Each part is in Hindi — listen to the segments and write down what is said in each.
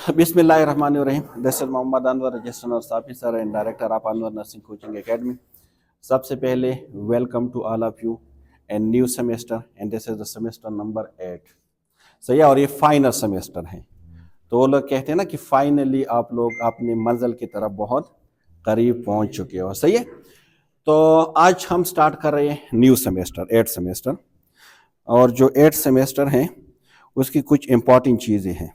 बिस्मिल्लाहिर्रहमानिर्रहीम। This is Mohammad Anwar, registered nurse officer and director of Anwar nursing coaching academy. सबसे पहले welcome to all of you and new semester and this is the semester number 8। सही है, और ये फाइनल सेमेस्टर है। तो वो लोग कहते हैं ना कि फाइनली आप लोग अपनी मंजिल की तरफ बहुत करीब पहुंच चुके हो। सही है, तो आज हम स्टार्ट कर रहे हैं न्यू सेमेस्टर, 8 सेमेस्टर। और जो 8 सेमेस्टर हैं उसकी कुछ इंपॉर्टेंट चीज़ें हैं।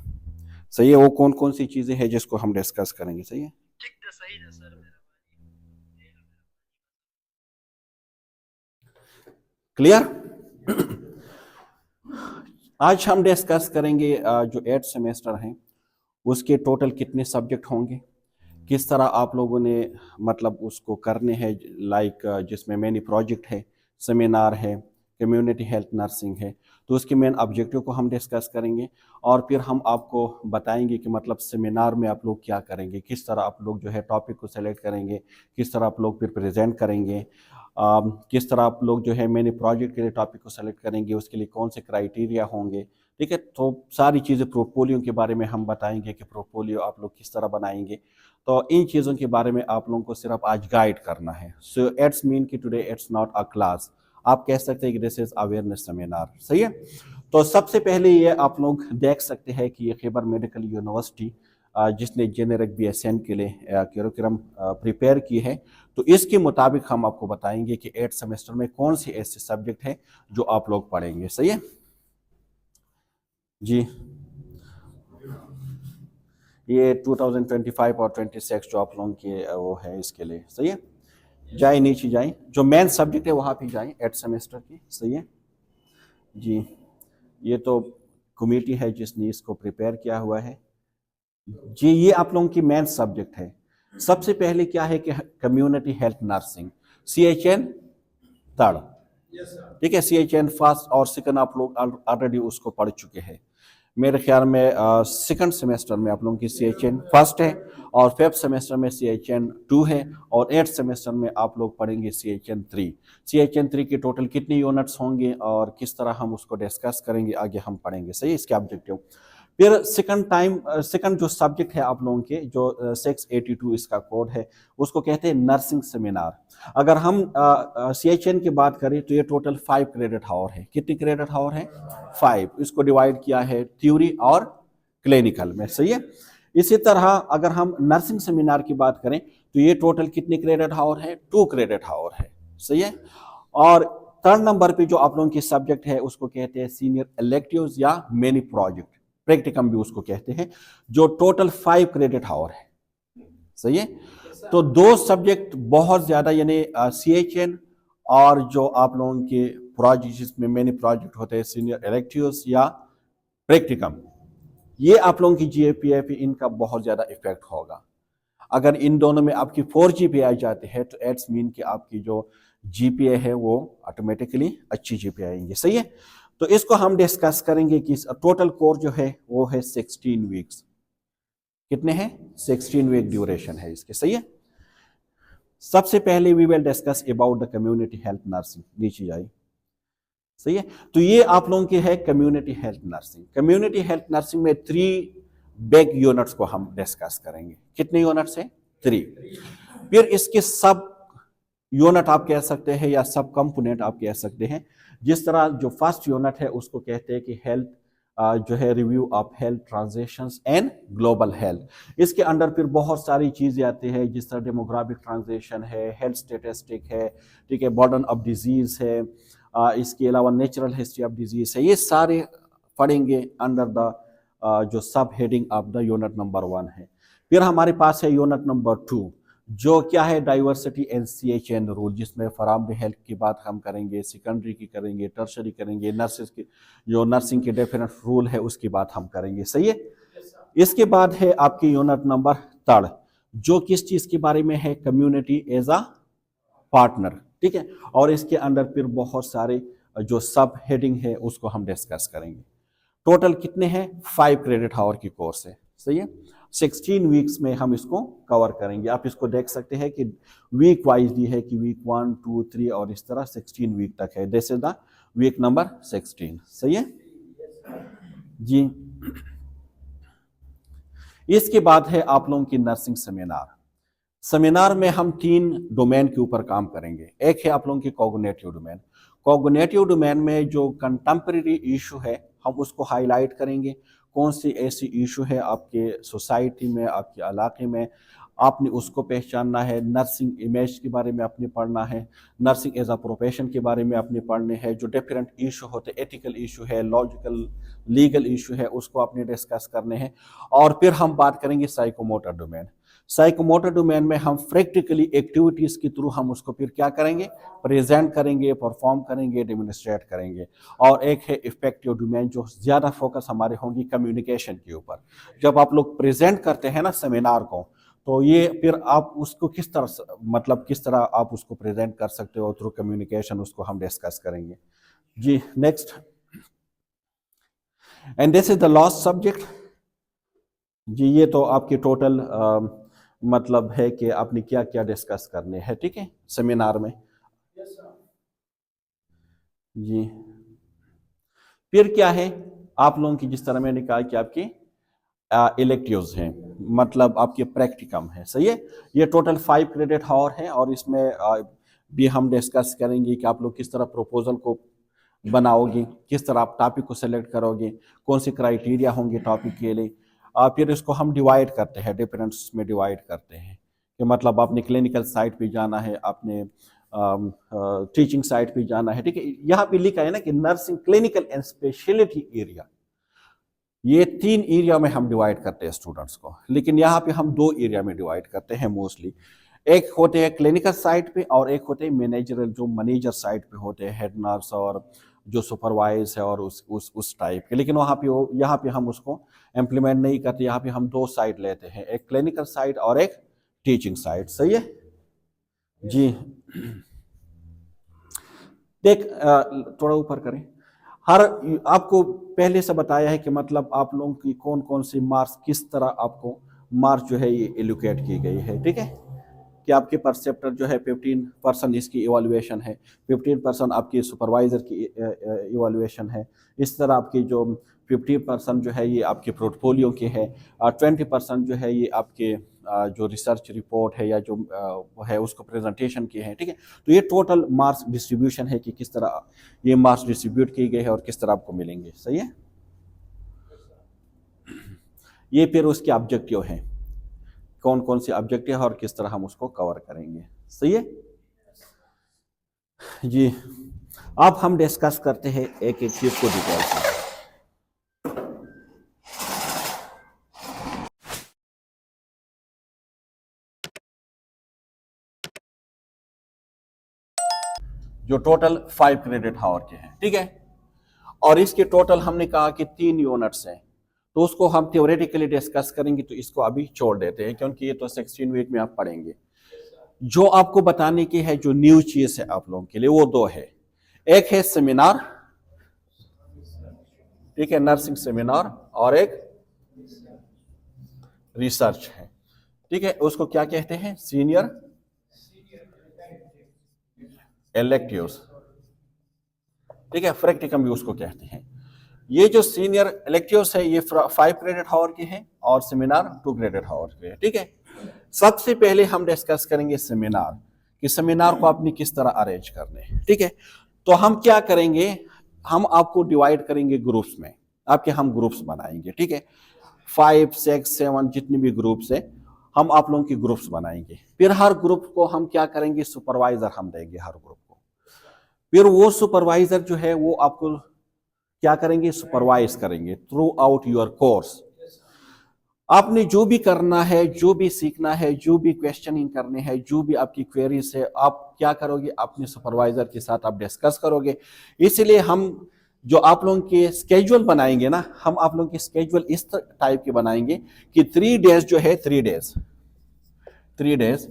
सही है, वो कौन कौन सी चीजें हैं जिसको हम डिस्कस करेंगे। सही है, क्लियर। आज हम डिस्कस करेंगे जो 8 सेमेस्टर हैं उसके टोटल कितने सब्जेक्ट होंगे, किस तरह आप लोगों ने मतलब उसको करने हैं। लाइक जिसमें मैनी प्रोजेक्ट है, सेमिनार है, कम्युनिटी हेल्थ नर्सिंग है, तो उसके मेन ऑब्जेक्टिव को हम डिस्कस करेंगे। और फिर हम आपको बताएंगे कि मतलब सेमिनार में आप लोग क्या करेंगे, किस तरह आप लोग जो है टॉपिक को सेलेक्ट करेंगे, किस तरह आप लोग फिर प्रेजेंट करेंगे, किस तरह आप लोग जो है मैंने प्रोजेक्ट के लिए टॉपिक को सेलेक्ट करेंगे, उसके लिए कौन से क्राइटेरिया होंगे। ठीक है, तो सारी चीज़ें प्रोपोलियो के बारे में हम बताएंगे कि प्रोपोलियो आप लोग किस तरह बनाएंगे। तो इन चीज़ों के बारे में आप लोगों को सिर्फ आज गाइड करना है। सो इट्स मीन कि today it's not a class, आप कह सकते हैं कि दिस इज अवेयरनेस सेमिनार। सही है, तो सबसे पहले ये आप लोग देख सकते हैं कि ये खैबर मेडिकल यूनिवर्सिटी जिसने जेनेरिक BSN के लिए कैरिकुलम प्रिपेयर की है, तो इसके मुताबिक हम आपको बताएंगे कि 8 सेमेस्टर में कौन से ऐसे सब्जेक्ट हैं जो आप लोग पढ़ेंगे। सही है जी, ये 2025 और 26 जो आप लोगों के वो है इसके लिए। सही है, जाए नीचे जाए, जो मेन सब्जेक्ट है वहाँ पे जाए 8 सेमेस्टर की। सही है जी, ये तो कमेटी है जिसने इसको प्रिपेयर किया हुआ है जी। ये आप लोगों की मेन सब्जेक्ट है। सबसे पहले क्या है कि community health nursing, CHN third. ठीक है, CHN फर्स्ट और सेकंड आप लोग ऑलरेडी उसको पढ़ चुके हैं। मेरे ख्याल में सेकंड सेमेस्टर में आप लोगों की CHN फर्स्ट है, और 5th सेमेस्टर में CHN 2 है, और 8th सेमेस्टर में आप लोग पढ़ेंगे CHN 3। CHN 3 के टोटल कितने यूनिट्स होंगे और किस तरह हम उसको डिस्कस करेंगे आगे हम पढ़ेंगे। सही, इसके ऑब्जेक्टिव। फिर सेकंड जो सब्जेक्ट है आप लोगों के, जो 682 इसका कोड है, उसको कहते हैं नर्सिंग सेमिनार। अगर हम CHN की बात करें तो ये टोटल 5 क्रेडिट हावर है। कितने क्रेडिट हावर है? 5। इसको डिवाइड किया है थ्योरी और क्लिनिकल में। सही है, इसी तरह अगर हम नर्सिंग सेमिनार की बात करें तो ये टोटल कितने क्रेडिट हावर है? 2 क्रेडिट हावर है। सही है, और थर्ड नंबर पे जो आप लोगों की सब्जेक्ट है उसको कहते हैं सीनियर इलेक्टिव्स या मेनी प्रोजेक्ट, प्रैक्टिकम भी उसको कहते हैं, जो टोटल 5 क्रेडिट हावर है। सही है, तो 2 सब्जेक्ट बहुत ज्यादा, यानी CHN और जो आप लोगों के प्रोजेक्ट जिसमें मेनी प्रोजेक्ट होते हैं, सीनियर इलेक्टिव्स या प्रैक्टिकम, ये आप लोगों की GPA पे इनका बहुत ज्यादा इफेक्ट होगा। अगर इन दोनों में आपकी 4 GPA आ जाती है तो इट्स मीन कि आपकी जो GPA है वो ऑटोमेटिकली अच्छी GPA आएंगे। सही है, तो इसको हम डिस्कस करेंगे कि टोटल कोर्स जो है वो है 16 वीक्स। कितने हैं? 16 वीक ड्यूरेशन है इसके। सही है, सबसे पहले we will discuss about the community health nursing. नीचे जाइए। सही है, तो ये आप लोगों की है community health nursing. Community health nursing में 3 बिग यूनिट्स को हम डिस्कस करेंगे। कितने यूनिट्स हैं? 3। फिर इसके सब यूनिट आप कह सकते हैं या सब कंपोनेंट आप कह सकते हैं। जिस तरह जो फर्स्ट यूनिट है उसको कहते हैं कि हेल्थ जो है review of health transactions and global health. इसके अंडर फिर बहुत सारी चीजें आती है, जिस तरह डेमोग्राफिक ट्रांजेक्शन है, हेल्थ स्टेटिस्टिक है, ठीक है, बर्डन ऑफ डिजीज है, इसके अलावा नेचुरल हिस्ट्री ऑफ डिजीज है। ये सारे पढ़ेंगे अंडर द जो सब heading of the unit number 1 है। फिर हमारे पास है यूनिट नंबर 2, जो क्या है डाइवर्सिटी एंड CHN रूल, जिसमें फराम हेल्थ की बात हम करेंगे, सेकेंडरी की करेंगे, टर्शरी करेंगे, नर्सेस की जो नर्सिंग के डिफरेंट रूल है उसकी बात हम करेंगे। सही है, इसके बाद है आपकी यूनिट नंबर 3, जो किस चीज के बारे में है? Community as a partner. ठीक है, और इसके अंदर फिर बहुत सारे जो सब हेडिंग है उसको हम डिस्कस करेंगे। टोटल कितने हैं? 5 क्रेडिट हावर की कोर्स है। सही है, 16 वीक्स में हम इसको कवर करेंगे। आप इसको देख सकते हैं कि वीक वाइज दी है कि वीक 1, 2, 3 और इस तरह 16 वीक तक है। This is the week number 16। सही है जी, इसके बाद है आप लोगों की नर्सिंग सेमिनार। सेमिनार में हम 3 डोमेन के ऊपर काम करेंगे। एक है आप लोगों की कॉग्निटिव डोमेन। कॉग्निटिव डोमेन में जो कंटेम्प्रेरी इशू है हम उसको हाईलाइट करेंगे। कौन सी ऐसी इशू है आपके सोसाइटी में, आपके इलाके में, आपने उसको पहचानना है। नर्सिंग इमेज के बारे में आपने पढ़ना है, नर्सिंग एज अ प्रोफेशन के बारे में आपने पढ़ने हैं। जो डिफरेंट इशू होते, एथिकल इशू है, लॉजिकल लीगल इशू है, उसको आपने डिस्कस करने हैं। और फिर हम बात करेंगे साइकोमोटर डोमेन। साइकोमोटर डोमेन में हम प्रैक्टिकली एक्टिविटीज के थ्रू हम उसको फिर क्या करेंगे, प्रेजेंट करेंगे, परफॉर्म करेंगे, डेमोन्स्ट्रेट करेंगे। और एक है इफेक्टिव डोमेन, जो ज्यादा फोकस हमारे होंगी कम्युनिकेशन के ऊपर। जब आप लोग प्रेजेंट करते हैं ना सेमिनार को, तो ये फिर आप उसको किस तरह, मतलब किस तरह आप उसको प्रेजेंट कर सकते हो थ्रू कम्युनिकेशन, उसको हम डिस्कस करेंगे। जी next, and this is the last subject. जी ये तो आपकी टोटल मतलब है कि आपने क्या क्या डिस्कस करने हैं, ठीक है, सेमिनार में। जी फिर क्या है आप लोगों की, जिस तरह मैंने कहा कि आपकी इलेक्टिव्स हैं, मतलब आपके प्रैक्टिकम है, सही है। ये टोटल 5 क्रेडिट हावर है और इसमें भी हम डिस्कस करेंगे कि आप लोग किस तरह प्रपोजल को बनाओगे, किस तरह आप टॉपिक को सिलेक्ट करोगे, कौन से क्राइटेरिया होंगे टॉपिक के लिए। फिर इसको हम डिवाइड करते हैं, डिफरेंट में डिवाइड करते हैं कि मतलब आपने क्लिनिकल साइट पे जाना है, आपने टीचिंग साइट पे जाना है, ठीक है। यहाँ पे लिखा है ना कि nursing clinical and speciality area, ये 3 एरिया में हम डिवाइड करते हैं स्टूडेंट्स को। लेकिन यहाँ पे हम 2 एरिया में डिवाइड करते हैं मोस्टली। एक होते हैं क्लिनिकल साइट पे और एक होते हैं मैनेजरल, जो मैनेजर साइट पे होते हैं, हेड नर्स और जो सुपरवाइज है और उस टाइप के। लेकिन वहाँ पे यहाँ पे हम उसको इम्प्लीमेंट नहीं करते। यहाँ पे हम 2 साइट लेते हैं, एक क्लिनिकल साइट और एक टीचिंग साइट, सही है जी। देख थोड़ा ऊपर करें। हर आपको पहले से बताया है कि मतलब आप लोगों की कौन कौन सी मार्क्स, किस तरह आपको मार्क्स जो है ये एलोकेट की गई है, ठीक है। कि आपके परसेप्टर जो है 15% इसकी इवैल्यूएशन है, 15% आपकी सुपरवाइजर की इवैल्यूएशन है। इस तरह आपकी जो 50% जो है ये आपके पोर्टफोलियो के है, और 20% जो है ये आपके जो रिसर्च रिपोर्ट है या जो है उसको प्रेजेंटेशन किए हैं, ठीक है। तो ये टोटल मार्क्स डिस्ट्रीब्यूशन है कि किस तरह ये मार्क्स डिस्ट्रीब्यूट किए गए हैं और किस तरह आपको मिलेंगे, सही है। ये फिर उसके ऑब्जेक्टिव हैं, कौन कौन से ऑब्जेक्टिव है और किस तरह हम उसको कवर करेंगे, सही है जी। अब हम डिस्कस करते हैं एक एक चीज को डिटेल से। जो टोटल 5 क्रेडिट हावर के हैं, ठीक है। और इसके टोटल हमने कहा कि 3 यूनिट्स हैं, तो उसको हम थ्योरेटिकली डिस्कस करेंगे, तो इसको अभी छोड़ देते हैं क्योंकि ये तो 16 वीक में आप पढ़ेंगे। जो आपको बताने की है, जो न्यू चीज है आप लोगों के लिए, वो 2 है। एक है सेमिनार, ठीक है, नर्सिंग सेमिनार, और एक रिसर्च है, ठीक है। उसको क्या कहते हैं, सीनियर इलेक्टिव्स, ठीक है, प्रैक्टिकम भी उसको कहते हैं। ये जो सीनियर इलेक्टिव्स है ये 5 क्रेडिट हावर के हैं और सेमिनार 2 क्रेडिट हावर के हैं, ठीक है। सबसे पहले हम डिस्कस करेंगे सेमिनार, कि सेमिनार को आपने किस तरह अरेंज करने हैं, ठीक है। तो हम क्या करेंगे, हम आपको डिवाइड करेंगे ग्रुप्स में, आपके हम ग्रुप्स बनाएंगे, ठीक है। 5, 6, 7 जितने भी ग्रुप्स है, हम आप लोगों के ग्रुप्स बनाएंगे। फिर हर ग्रुप को हम क्या करेंगे, सुपरवाइजर हम देंगे हर ग्रुप को। फिर वो सुपरवाइजर जो है वो आपको क्या करेंगे, सुपरवाइज करेंगे थ्रू आउट योर कोर्स। आपने जो भी करना है, जो भी सीखना है, जो भी क्वेश्चनिंग करने हैं, जो भी आपकी क्वेरीज है, आप क्या करोगे, अपने सुपरवाइजर के साथ आप डिस्कस करोगे। इसलिए हम जो आप लोगों के स्केड्यूल बनाएंगे ना, हम आप लोगों के स्केड्यूल इस टाइप के बनाएंगे कि 3 डेज जो है, 3 डेज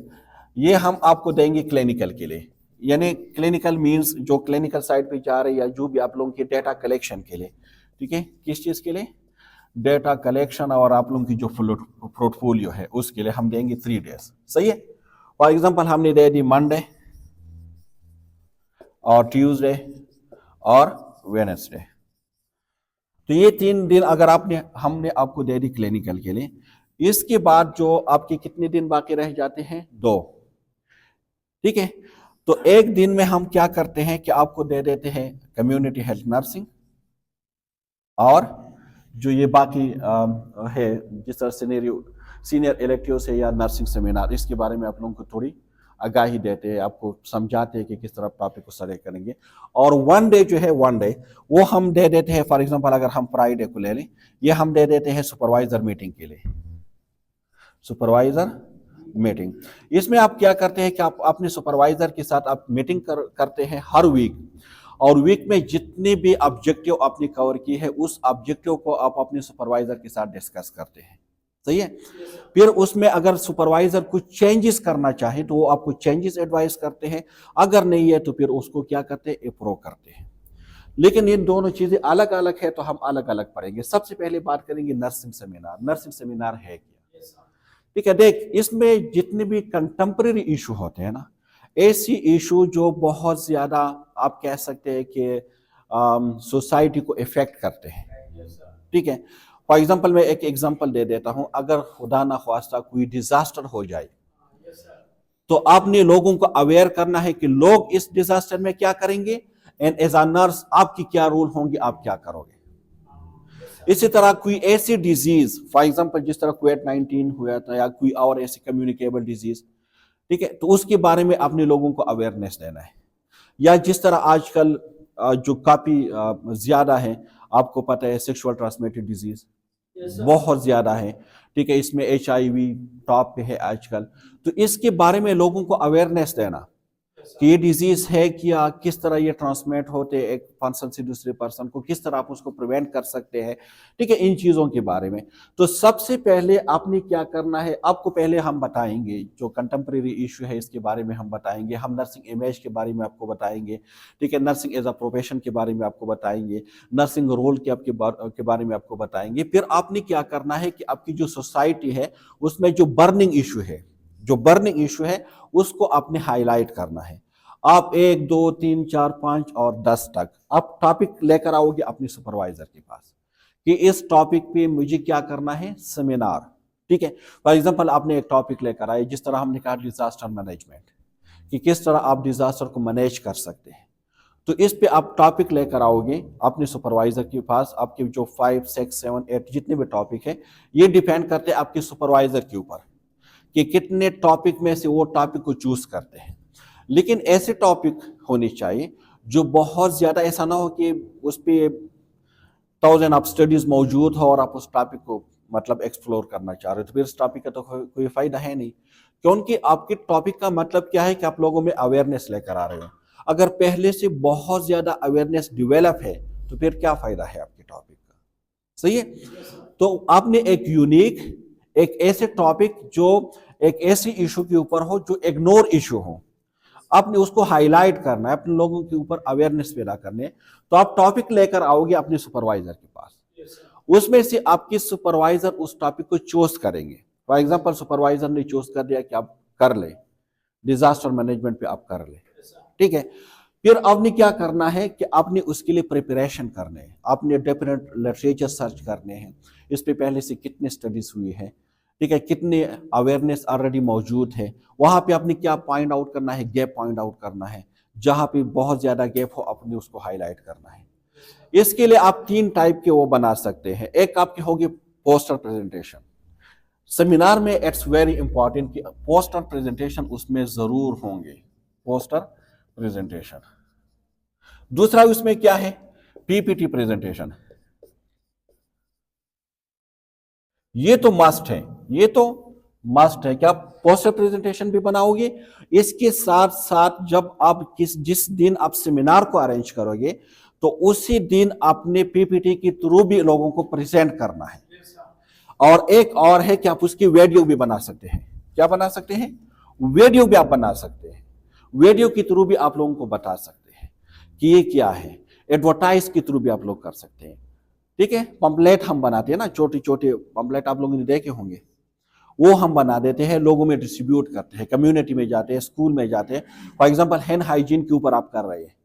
ये हम आपको देंगे क्लिनिकल के लिए। यानी क्लिनिकल मींस जो क्लिनिकल साइड पे जा रहे हैं या जो भी आप लोगों के डेटा कलेक्शन के लिए, ठीक है। किस चीज के लिए, डेटा कलेक्शन, और आप लोगों की जो पोर्टफोलियो है उसके लिए हम देंगे 3 डेज, सही है। फॉर एग्जांपल हमने दे दी मंडे और ट्यूसडे और वेडनेसडे। तो ये 3 दिन अगर हमने आपको दे दी क्लिनिकल के लिए, इसके बाद जो आपके कितने दिन बाकी रह जाते हैं? 2। ठीक है, तो एक दिन में हम क्या करते हैं कि आपको दे देते हैं कम्युनिटी हेल्थ नर्सिंग, और जो ये बाकी है जिस तरह सीनियर इलेक्टिव्स है या नर्सिंग सेमिनार, इसके बारे में आप लोगों को थोड़ी आगाही देते हैं, आपको समझाते हैं कि किस तरह टॉपिक को स्टडी करेंगे। और वन डे जो है, वन डे वो हम दे देते हैं। फॉर एग्जांपल अगर हम फ्राइडे को ले लें, ये हम दे देते हैं सुपरवाइजर मीटिंग के लिए। सुपरवाइजर मीटिंग, इसमें आप क्या करते हैं कि आप अपने सुपरवाइजर के साथ आप मीटिंग करते हैं हर वीक, और वीक में जितने भी ऑब्जेक्टिव आपने कवर की है उस ऑब्जेक्टिव को आप अपने सुपरवाइजर के साथ डिस्कस करते हैं। सही है। फिर उसमें अगर सुपरवाइजर कुछ चेंजेस करना चाहे तो वो आपको चेंजेस एडवाइस करते हैं, अगर नहीं है तो फिर उसको क्या करते हैं? अप्रूव करते हैं। लेकिन ये दोनों चीजें अलग अलग है, तो हम अलग अलग पढ़ेंगे। सबसे पहले बात करेंगे नर्सिंग सेमिनार। नर्सिंग सेमिनार है क्या? ठीक है, देख, इसमें जितने भी कंटेम्प्रेरी इशू होते हैं ना, ऐसी इशू जो बहुत ज्यादा आप कह सकते हैं कि सोसाइटी को इफेक्ट करते हैं। ठीक है, फॉर एग्जांपल मैं एक एग्जांपल दे देता हूं। अगर खुदा ना ख्वास्ता कोई डिजास्टर हो जाए, तो आपने लोगों को अवेयर करना है कि लोग इस डिजास्टर में क्या करेंगे, एंड एज अ नर्स आपकी क्या रूल होंगे, आप क्या करोगे। इसी तरह कोई ऐसी डिजीज, फॉर एग्जांपल जिस तरह कोविड-19 हुआ था या कोई और ऐसी कम्युनिकेबल डिजीज, ठीक है, तो उसके बारे में अपने लोगों को अवेयरनेस देना है। या जिस तरह आजकल जो काफी ज्यादा है, आपको पता है सेक्सुअल ट्रांसमिटेड डिजीज बहुत ज्यादा है। ठीक है, इसमें HIV टॉप पे है आजकल। तो इसके बारे में लोगों को अवेयरनेस देना कि ये डिजीज है क्या, किस तरह ये ट्रांसमिट होते हैं एक पर्सन से दूसरे पर्सन को, किस तरह आप उसको प्रिवेंट कर सकते हैं। ठीक है, इन चीजों के बारे में। तो सबसे पहले आपने क्या करना है, आपको पहले हम बताएंगे जो कंटेम्प्रेरी इशू है इसके बारे में हम बताएंगे, हम नर्सिंग इमेज के बारे में आपको बताएंगे। ठीक है, नर्सिंग एज अ प्रोफेशन के बारे में आपको बताएंगे, नर्सिंग रोल के बारे में आपको बताएंगे। फिर आपने क्या करना है कि आपकी जो सोसाइटी है उसमें जो बर्निंग इशू है उसको आपने हाईलाइट करना है। आप 1, 2, 3, 4, 5 और 10 तक आप टॉपिक लेकर आओगे अपने सुपरवाइजर के पास कि इस टॉपिक पे मुझे क्या करना है, सेमिनार। ठीक है, फॉर एग्जांपल आपने एक टॉपिक लेकर आए, जिस तरह हमने कहा डिजास्टर मैनेजमेंट, कि किस तरह आप डिजास्टर को मैनेज कर सकते हैं। तो इस पे आप टॉपिक लेकर आओगे अपने सुपरवाइजर के पास। आपके जो 5, 6, 7, 8 जितने भी टॉपिक है, ये डिपेंड करते हैं आपके सुपरवाइजर के ऊपर कि कितने टॉपिक में से वो टॉपिक को चूज करते हैं। लेकिन ऐसे टॉपिक होने चाहिए जो बहुत ज्यादा, ऐसा ना हो कि उस पर 1000 ऑफ स्टडीज मौजूद हो और आप उस टॉपिक को मतलब एक्सप्लोर करना चाह रहे हो, तो फिर उस टॉपिक का तो कोई फायदा है नहीं। क्योंकि आपके टॉपिक का मतलब क्या है कि आप लोगों में अवेयरनेस लेकर आ रहे हो। अगर पहले से बहुत ज्यादा अवेयरनेस डेवलप है तो फिर क्या फायदा है आपके टॉपिक का। सही है। तो आपने एक यूनिक, एक ऐसे टॉपिक जो एक ऐसी इशू के ऊपर हो जो इग्नोर इशू हो, आपने उसको हाईलाइट करना है, अपने लोगों के ऊपर अवेयरनेस पैदा करने। तो आप टॉपिक लेकर आओगे अपने सुपरवाइजर के पास, उसमें से आपके सुपरवाइजर उस टॉपिक को चूज करेंगे। फॉर एग्जांपल सुपरवाइजर ने चूज कर दिया कि आप कर ले डिजास्टर मैनेजमेंट पे, आप कर ले। ठीक है, फिर आपने क्या करना है कि आपने उसके लिए प्रिपरेशन करने हैं, आपने डिफरेंट लिटरेचर सर्च करने हैं, इस पे पहले से कितने स्टडीज हुई है। ठीक है, कितने अवेयरनेस ऑलरेडी मौजूद है, वहां पे आपने क्या पॉइंट आउट करना है, गैप पॉइंट आउट करना है, जहां पे बहुत ज्यादा गैप हो आपने उसको हाईलाइट करना है। इसके लिए आप 3 टाइप के वो बना सकते हैं। एक आपकी होगी पोस्टर प्रेजेंटेशन। सेमिनार में इट्स वेरी इंपॉर्टेंट कि पोस्टर प्रेजेंटेशन उसमें जरूर होंगे, पोस्टर प्रेजेंटेशन। दूसरा उसमें क्या है, PPT प्रेजेंटेशन। ये तो मस्ट है, ये तो मस्ट है कि आप पोस्टर प्रेजेंटेशन भी बनाओगे। इसके साथ साथ जब आप जिस दिन आप सेमिनार को अरेंज करोगे तो उसी दिन आपने PPT के थ्रू भी लोगों को प्रेजेंट करना है। और एक और है कि आप उसकी वीडियो भी बना सकते हैं। क्या बना सकते हैं, वीडियो भी आप बना सकते हैं। वीडियो के थ्रू भी आप लोगों को बता सकते हैं कि ये क्या है। एडवर्टाइज के थ्रू भी आप लोग कर सकते हैं। ठीक है, पंपलेट हम बनाते हैं ना, छोटे छोटे पंपलेट आप लोगों ने देखे होंगे, वो हम बना देते हैं, लोगों में डिस्ट्रीब्यूट करते हैं, कम्युनिटी में जाते हैं, स्कूल में जाते हैं। फॉर एग्जांपल हैंड हाइजीन के ऊपर आप कर रहे हैं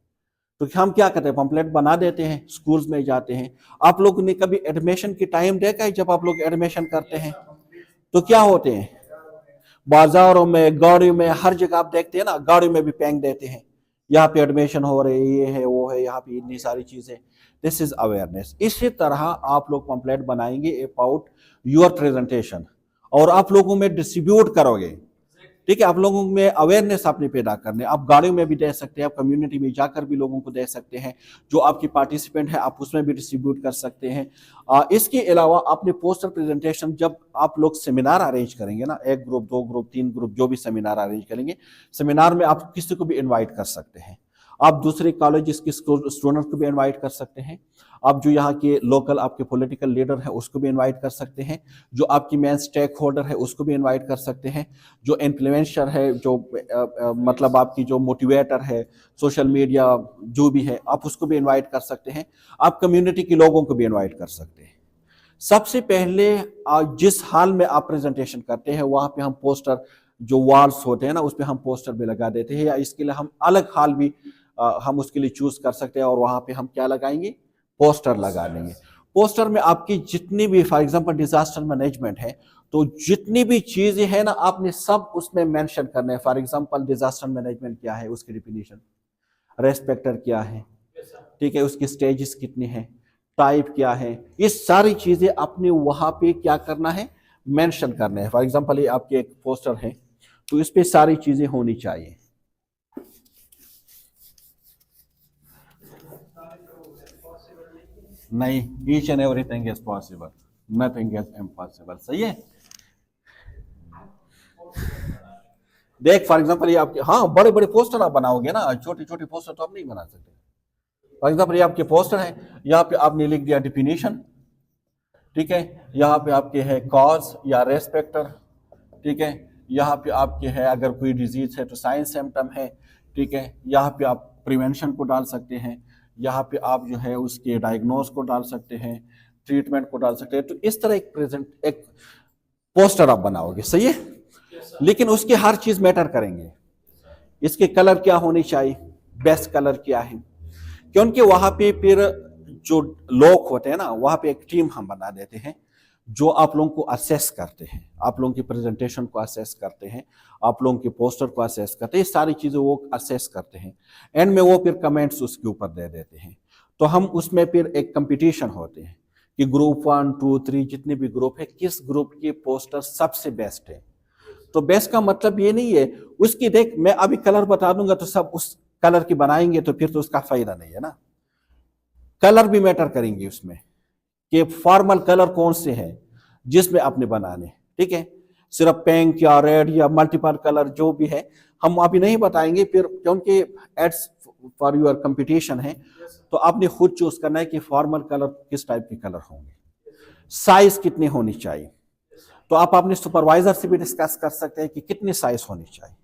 तो हम क्या करते हैं, पंपलेट बना देते हैं, स्कूल्स में जाते हैं। आप लोगों ने कभी एडमिशन की टाइम देखा है, जब आप लोग एडमिशन करते हैं तो क्या होते हैं, बाजारों में, गाड़ियों में, हर जगह आप देखते हैं ना, गाड़ियों में भी पैंग देते हैं, यहाँ पे एडमिशन हो रहे, ये है वो है, यहाँ पे इतनी सारी चीजें। This is awareness. इसी तरह आप लोग पंपलेट बनाएंगे अबाउट योर प्रेजेंटेशन और आप लोगों में डिस्ट्रीब्यूट करोगे। ठीक है, आप लोगों में अवेयरनेस आपने पैदा करने, आप गाड़ियों में भी दे सकते हैं, आप कम्युनिटी में जाकर भी लोगों को दे सकते हैं, जो आपकी पार्टिसिपेंट है आप उसमें भी डिस्ट्रीब्यूट कर सकते हैं। इसके अलावा आपने पोस्टर प्रेजेंटेशन, जब आप लोग सेमिनार अरेंज करेंगे ना, 1 ग्रुप 2 ग्रुप 3 ग्रुप जो भी सेमिनार अरेंज करेंगे, सेमिनार में आप किसी को भी इन्वाइट कर सकते हैं, आप दूसरे कॉलेजेस के स्टूडेंट को भी इनवाइट कर सकते हैं, आप जो यहाँ के लोकल आपके पॉलिटिकल लीडर है उसको भी इनवाइट कर सकते हैं, जो आपकी मेन स्टेक होल्डर है उसको भी इनवाइट कर सकते हैं, जो इन्फ्लुएंसर है, जो मतलब आपकी जो मोटिवेटर है, सोशल मीडिया जो भी है, आप उसको भी इनवाइट कर सकते हैं, आप कम्युनिटी के लोगों को भी इनवाइट कर सकते हैं। सबसे पहले जिस हाल में आप प्रेजेंटेशन करते हैं वहां पे हम पोस्टर, जो वॉल्स होते हैं ना, उस पर हम पोस्टर भी लगा देते हैं, या इसके लिए हम अलग हाल भी हम उसके लिए चूज कर सकते हैं और वहां पे हम क्या लगाएंगे, पोस्टर लगा देंगे। पोस्टर में आपकी जितनी भी, फॉर एग्जांपल डिजास्टर मैनेजमेंट है, तो जितनी भी चीजें हैं ना आपने सब उसमें मेंशन करने हैं। फॉर एग्जांपल डिजास्टर मैनेजमेंट क्या है, उसकी डिफिनीशन, रेस्पेक्टर क्या है, ठीक है, उसकी स्टेजेस कितनी है, टाइप क्या है, ये सारी चीजें आपने वहां पे क्या करना है, मेंशन करने हैं। फॉर एग्जांपल ये आपके एक पोस्टर है, तो इस पे सारी चीजें होनी चाहिए। नहीं, each and everything is possible, nothing is impossible. सही है। देख फॉर एग्जांपल ये आपके, हाँ बड़े बड़े पोस्टर आप बनाओगे ना, छोटे छोटे पोस्टर तो आप नहीं बना सकते। फॉर एग्जांपल ये आपके पोस्टर है, यहाँ पे आपने लिख दिया डिफिनीशन, ठीक है, यहाँ पे आपके है कॉज या रेस्पेक्टर, ठीक है, यहाँ पे आपके है अगर कोई डिजीज है तो साइंस सिम्टम है, ठीक है, यहाँ पे आप प्रिवेंशन को डाल सकते हैं, यहाँ पे आप जो है उसके डायग्नोज को डाल सकते हैं, ट्रीटमेंट को डाल सकते हैं। तो इस तरह एक पोस्टर आप बनाओगे। सही है। लेकिन उसकी हर चीज मैटर करेंगे, इसके कलर क्या होनी चाहिए, बेस्ट कलर क्या है, क्योंकि वहां पे फिर जो लोग होते हैं ना, वहां पे एक टीम हम बना देते हैं जो आप लोगों को असेस करते हैं, आप लोगों की प्रेजेंटेशन को असेस करते हैं, आप लोगों के पोस्टर को असेस करते हैं, सारी चीजें वो असेस करते हैं। एंड में वो फिर कमेंट्स उसके ऊपर दे देते हैं। तो हम उसमें फिर एक कंपटीशन होते हैं कि ग्रुप 1 2 3 जितने भी ग्रुप है, किस ग्रुप के पोस्टर सबसे बेस्ट है। तो बेस्ट का मतलब ये नहीं है उसकी, देख मैं अभी कलर बता दूंगा तो सब उस कलर की बनाएंगे तो फिर तो उसका फायदा नहीं है ना। कलर भी मैटर करेंगे उसमें कि फॉर्मल कलर कौन से हैं जिसमें आपने बनाने, ठीक है, सिर्फ पिंक या रेड या मल्टीपल कलर जो भी है हम अभी नहीं बताएंगे फिर, क्योंकि एड्स फॉर योर कंपटीशन है, तो आपने खुद चूज करना है कि फॉर्मल कलर किस टाइप के कलर होंगे, साइज कितनी होनी चाहिए। तो आप अपने सुपरवाइजर से भी डिस्कस कर सकते हैं कि कितनी साइज होनी चाहिए,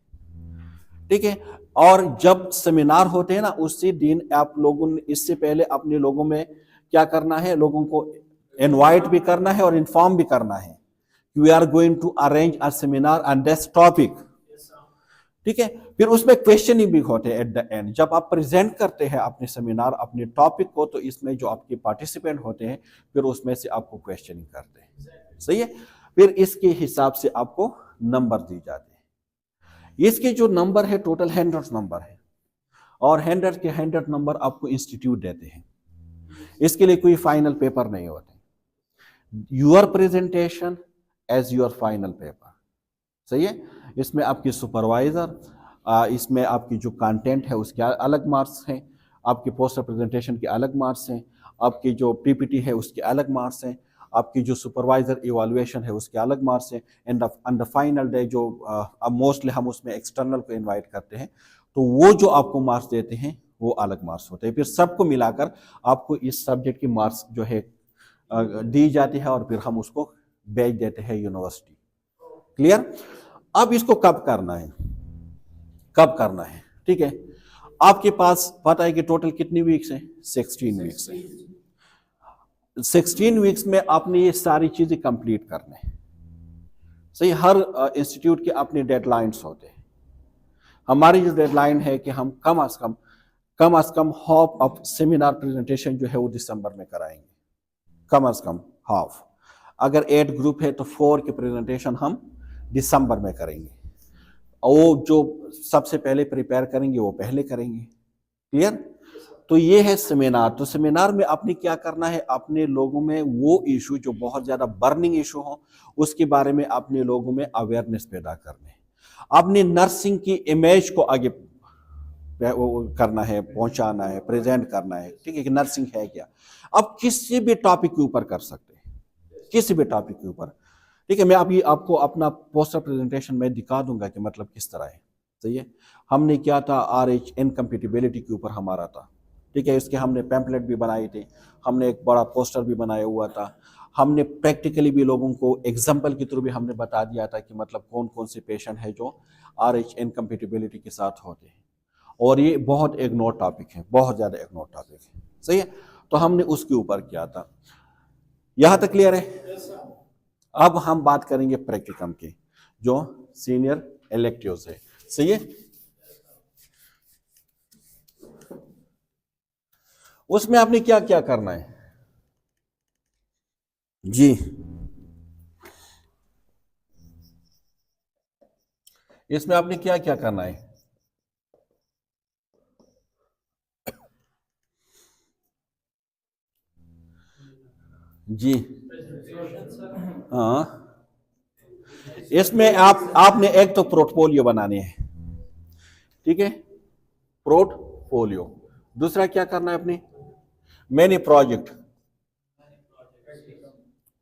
ठीक है। और जब सेमिनार होते हैं ना उसी दिन आप लोगों ने, इससे पहले अपने लोगों में क्या करना है, लोगों को इनवाइट भी करना है और इन्फॉर्म भी करना है, we are going to arrange a seminar on this topic, ठीक है। फिर उसमें क्वेश्चनिंग भी होते हैं एट द एंड, जब आप प्रेजेंट करते हैं अपने सेमिनार अपने टॉपिक को, तो इसमें जो आपके पार्टिसिपेंट होते हैं फिर उसमें से आपको क्वेश्चनिंग करते हैं। सही है। फिर इसके हिसाब से आपको नंबर दी जाते हैं। इसके जो नंबर है टोटल 100 नंबर है, और 100 नंबर आपको इंस्टीट्यूट देते हैं। इसके लिए कोई फाइनल पेपर नहीं होते, your presentation as your final paper. सही है। इसमें आपकी सुपरवाइजर, इसमें आपकी जो कंटेंट है उसके अलग मार्क्स हैं, आपके पोस्टर प्रेजेंटेशन के अलग मार्क्स हैं, आपकी जो पीपीटी है उसके अलग मार्क्स हैं, आपकी जो सुपरवाइजर इवैल्यूएशन है उसके अलग मार्क्स हैं, and on the final day जो अब मोस्टली हम उसमें एक्सटर्नल को इनवाइट करते हैं, तो वो जो आपको मार्क्स देते हैं वो अलग मार्क्स होते हैं। फिर सबको मिलाकर आपको इस सब्जेक्ट की मार्क्स जो है दी जाती है और फिर हम उसको भेज देते हैं यूनिवर्सिटी। क्लियर। अब इसको कब करना है, कब करना है, ठीक है। आपके पास पता है कि टोटल कितनी वीक्स हैं, 16 वीक्स है। 16 वीक्स में आपने ये सारी चीजें कंप्लीट करने हैं। सही। हर इंस्टीट्यूट के अपने डेडलाइंस होते हैं। हमारी जो डेडलाइन है कि हम कम से कम हाफ ऑफ सेमिनार प्रेजेंटेशन जो है वो दिसंबर में कराएंगे, कम से कम हाफ। अगर 8 ग्रुप है तो 4 की प्रेजेंटेशन हम दिसंबर में करेंगे। वो जो सबसे पहले प्रिपेयर करेंगे वो पहले करेंगे। क्लियर? तो ये है सेमिनार। तो सेमिनार में आपने क्या करना है, अपने लोगों में वो इशू जो बहुत ज्यादा बर्निंग इशू हो उसके बारे में अपने लोगों में अवेयरनेस पैदा करने है। अपनी नर्सिंग की इमेज को आगे करना है, पहुंचाना है, प्रेजेंट करना है। ठीक है कि नर्सिंग है क्या। अब किसी भी टॉपिक के ऊपर कर सकते हैं, किसी भी टॉपिक के ऊपर। ठीक है, मैं अभी आपको अपना पोस्टर प्रेजेंटेशन में दिखा दूंगा कि मतलब किस तरह है। सही है, हमने क्या था, RH इनकम्पेटिबिलिटी के ऊपर हमारा था। ठीक है, इसके हमने पैम्पलेट भी बनाए थे, हमने एक बड़ा पोस्टर भी बनाया हुआ था, हमने प्रैक्टिकली भी लोगों को एग्जाम्पल के थ्रू भी हमने बता दिया था कि मतलब कौन कौन से पेशेंट है जो RH इनकम्पेटिबिलिटी के साथ होते हैं। और ये बहुत इग्नोर टॉपिक है, बहुत ज़्यादा इग्नोर टॉपिक है। सही है, तो हमने उसके ऊपर किया था। यहाँ तक क्लियर है? अब हम बात करेंगे प्रैक्टिकम की, जो सीनियर इलेक्टिव्स है। सही है, उसमें आपने क्या क्या करना है जी। इसमें आपने क्या क्या करना है जी। हाँ, इसमें आपने एक तो पोर्टफोलियो बनाने हैं। ठीक है, पोर्टफोलियो। दूसरा क्या करना है अपने, मैनी प्रोजेक्ट।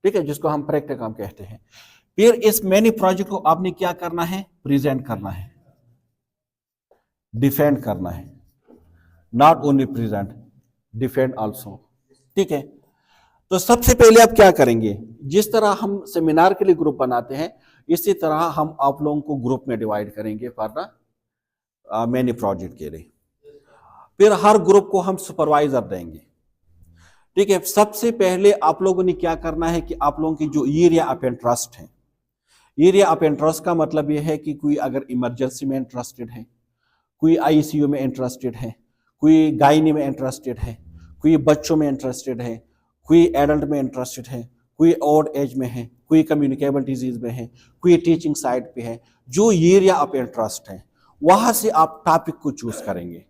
ठीक है, जिसको हम प्रैक्टिकम कहते हैं। फिर इस मैनी प्रोजेक्ट को आपने क्या करना है, प्रेजेंट करना है, डिफेंड करना है। Not only present, defend also. ठीक है, तो सबसे पहले आप क्या करेंगे, जिस तरह हम सेमिनार के लिए ग्रुप बनाते हैं इसी तरह हम आप लोगों को ग्रुप में डिवाइड करेंगे फॉर द मैनी प्रोजेक्ट के लिए। फिर हर ग्रुप को हम सुपरवाइजर देंगे। ठीक है, सबसे पहले आप लोगों ने क्या करना है कि आप लोगों की जो एरिया ऑफ इंटरेस्ट है, एरिया ऑफ इंटरेस्ट का मतलब यह है कि कोई अगर इमरजेंसी में इंटरेस्टेड है, कोई ICU में इंटरेस्टेड है, कोई गायनी में इंटरेस्टेड है, कोई बच्चों में इंटरेस्टेड है, कोई एडल्ट में इंटरेस्टेड है, कोई ओल्ड एज में है, कोई कम्युनिकेबल डिजीज में है, कोई टीचिंग साइड पे है, जो एरिया ऑफ इंटरेस्ट है वहां से आप टॉपिक को चूज करेंगे।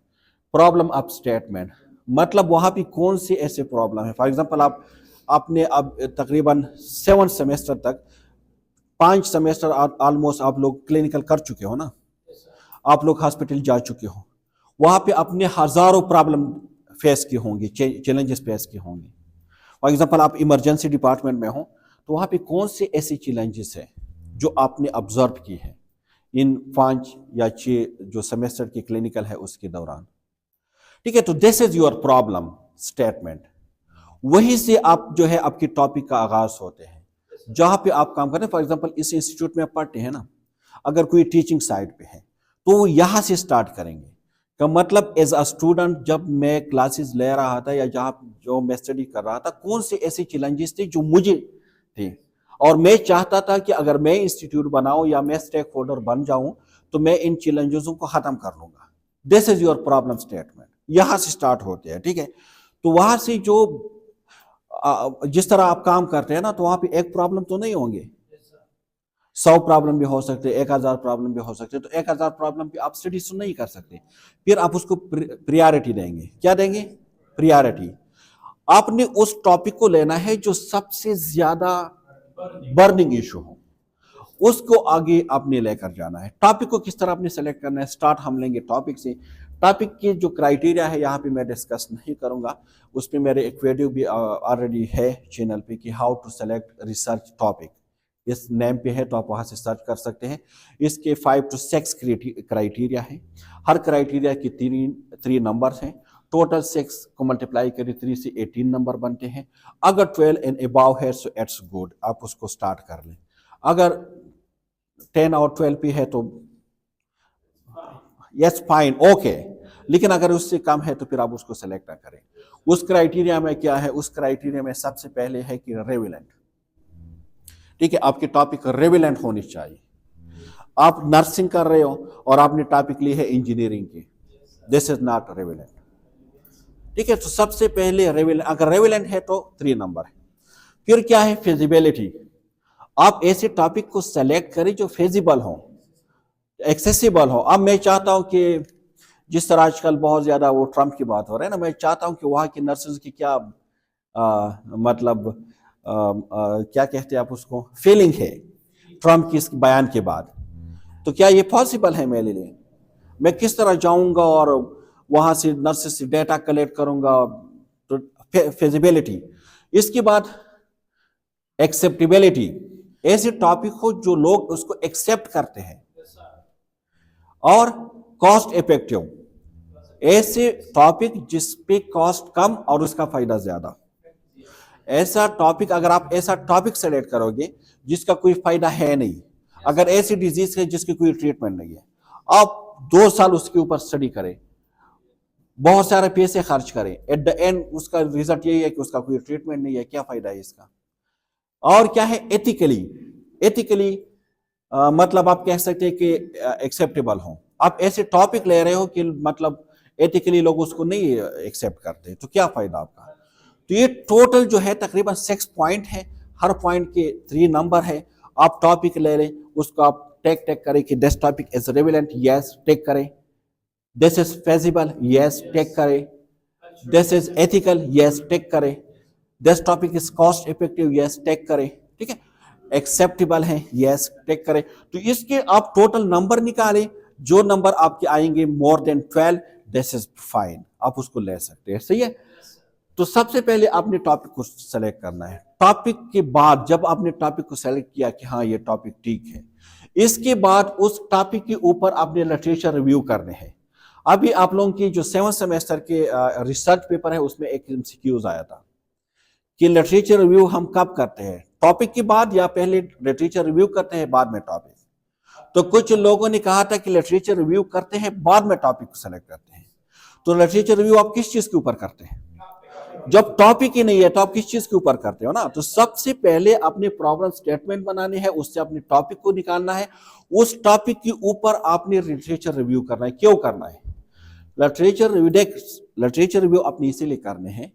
प्रॉब्लम ऑफ स्टेटमेंट मतलब वहां पे कौन से ऐसे प्रॉब्लम है। फॉर एग्जांपल आपने अब तकरीबन 7 सेमेस्टर तक, 5 सेमेस्टर ऑलमोस्ट आप लोग क्लिनिकल कर चुके हो ना, आप लोग हॉस्पिटल जा चुके हो, वहां पे अपने हजारों प्रॉब्लम फेस की होंगी, चैलेंजेस फेस की होंगी। फॉर एग्जांपल आप इमरजेंसी डिपार्टमेंट में हो तो वहां पे कौन से ऐसे चैलेंजेस है जो आपने ऑब्जर्व की है इन 5 या 6 जो सेमेस्टर की क्लिनिकल है उसके दौरान। ठीक है, तो this is your problem statement. वहीं से आप जो है आपकी टॉपिक का आगाज होते हैं जहां पे आप काम कर रहे हैं। फॉर एग्जांपल इस इंस्टीट्यूट में आप पढ़ते हैं ना, अगर कोई टीचिंग साइड पे है तो वो यहां से स्टार्ट करेंगे। का मतलब एज अ स्टूडेंट जब मैं क्लासेस ले रहा था या जहां जो मैं स्टडी कर रहा था, कौन से ऐसे चैलेंजेस थे जो मुझे थे, और मैं चाहता था कि अगर मैं इंस्टीट्यूट बनाऊं या मैं स्टेक होल्डर बन जाऊं तो मैं इन चैलेंजेसों को खत्म कर लूंगा। This is your problem statement, यहां से स्टार्ट होते हैं। ठीक है, तो वहां से जो जिस तरह आप काम करते हैं ना, तो वहां पे एक प्रॉब्लम तो नहीं होंगे, 100 प्रॉब्लम भी हो सकते हैं, 1000 प्रॉब्लम भी हो सकते हैं। तो 1000 प्रॉब्लम पे आप स्टडी तो नहीं कर सकते। फिर आप उसको प्रियॉरिटी देंगे। क्या देंगे, प्रियॉरिटी। आपने उस टॉपिक को लेना है जो सबसे ज्यादा बर्निंग इशू हो, उसको आगे आपने लेकर जाना है। टॉपिक को किस तरह आपने सेलेक्ट करना है, स्टार्ट हम लेंगे टॉपिक से। टॉपिक की जो क्राइटेरिया है यहाँ पे मैं डिस्कस नहीं करूंगा, उस पर मेरे एक वीडियो भी ऑलरेडी है चैनल पे कि how to select research topic, इस नेम पे है तो आप वहां से सर्च कर सकते हैं। इसके 5 to 6 क्राइटेरिया है, हर क्राइटेरिया की 3 नंबर्स हैं। टोटल 6 को मल्टीप्लाई करें 3 से 18 नंबर बनते हैं। अगर 12 एंड अबाव है सो इट्स गुड, आप उसको स्टार्ट कर लें। अगर 10 और 12 पे है तो यस फाइन ओके, लेकिन अगर उससे कम है तो फिर आप उसको सेलेक्ट ना करें। उस क्राइटेरिया में क्या है, उस क्राइटेरिया में सबसे पहले है कि रेविलेंट। ठीक है, आपकी टॉपिक रेविलेंट होनी चाहिए। आप नर्सिंग कर रहे हो और आपने टॉपिक ली है इंजीनियरिंग की, दिस इज नॉट रेविलेंट। ठीक है, तो सबसे पहले रेविलेंट, अगर रेविलेंट है तो 3 नंबर है। फिर क्या है, फिजिबिलिटी। आप ऐसे टॉपिक को सेलेक्ट करें जो फेजिबल हो, एक्सेसिबल हो। अब मैं चाहता हूं कि जिस तरह आजकल बहुत ज्यादा वो ट्रम्प की बात हो रहा है ना, मैं चाहता हूं कि वहां की नर्सेज की क्या मतलब क्या कहते हैं आप उसको, फीलिंग है ट्रम्प की इस बयान के बाद। तो क्या ये पॉसिबल है मेरे लिए? मैं किस तरह जाऊंगा और वहां से नर्सेज से डेटा कलेक्ट करूंगा? तो फिजिबिलिटी। इसके बाद एक्सेप्टेबिलिटी। ऐसे टॉपिक हो जो लोग उसको एक्सेप्ट करते हैं। और कॉस्ट इफेक्टिव, ऐसे टॉपिक जिस पे कॉस्ट कम और उसका फायदा ज्यादा। ऐसा टॉपिक, अगर आप ऐसा टॉपिक सेलेक्ट करोगे जिसका कोई फायदा है नहीं, अगर ऐसी डिजीज है जिसकी कोई ट्रीटमेंट नहीं है, आप 2 साल उसके ऊपर स्टडी करें, बहुत सारे पैसे खर्च करें, एट द एंड उसका रिजल्ट यही है कि उसका कोई ट्रीटमेंट नहीं है, क्या फायदा है इसका? और क्या है, एथिकली। एथिकली मतलब आप कह सकते हैं कि एक्सेप्टेबल हो। आप ऐसे टॉपिक ले रहे हो कि मतलब एथिकली लोग उसको नहीं एक्सेप्ट करते, तो क्या फायदा आपका? तो ये टोटल जो है तकरीबन 6 पॉइंट है, हर पॉइंट के 3 नंबर है। आप टॉपिक ले लें, उसको आप टेक टेक करें कि this topic is relevant, yes take करें। This is feasible, yes take करें। This is ethical, yes take करें। This topic is cost effective, yes take करें। ठीक है, एक्सेप्टेबल है, यस टेक करें। तो इसके आप टोटल नंबर निकालें, जो नंबर आपके आएंगे more than 12, this is fine, आप उसको ले सकते हैं। सही है। तो सबसे पहले आपने टॉपिक को सेलेक्ट करना है। टॉपिक के बाद जब आपने टॉपिक को सेलेक्ट किया कि हाँ ये टॉपिक ठीक है, इसके बाद उस टॉपिक के ऊपर आपने लिटरेचर रिव्यू करने हैं। अभी आप लोगों की जो 7th सेमेस्टर के रिसर्च पेपर है उसमें एक एमसीक्यूज आया था कि लिटरेचर रिव्यू हम कब करते हैं, टॉपिक के बाद या पहले लिटरेचर रिव्यू करते हैं बाद में टॉपिक? तो कुछ लोगों ने कहा था कि लिटरेचर रिव्यू करते हैं बाद में टॉपिक को सेलेक्ट करते हैं। तो लिटरेचर रिव्यू आप किस चीज के ऊपर करते हैं? जब टॉपिक ही नहीं है तो आप किस चीज के ऊपर करते हो ना? तो सबसे पहले अपने प्रॉब्लम स्टेटमेंट बनाने हैं, उससे अपने टॉपिक को निकालना है, उस टॉपिक के ऊपर आपने लिटरेचर रिव्यू करना है। क्यों करना है लिटरेचर रिव्यू? देख, लिटरेचर रिव्यू अपने इसीलिए करने हैं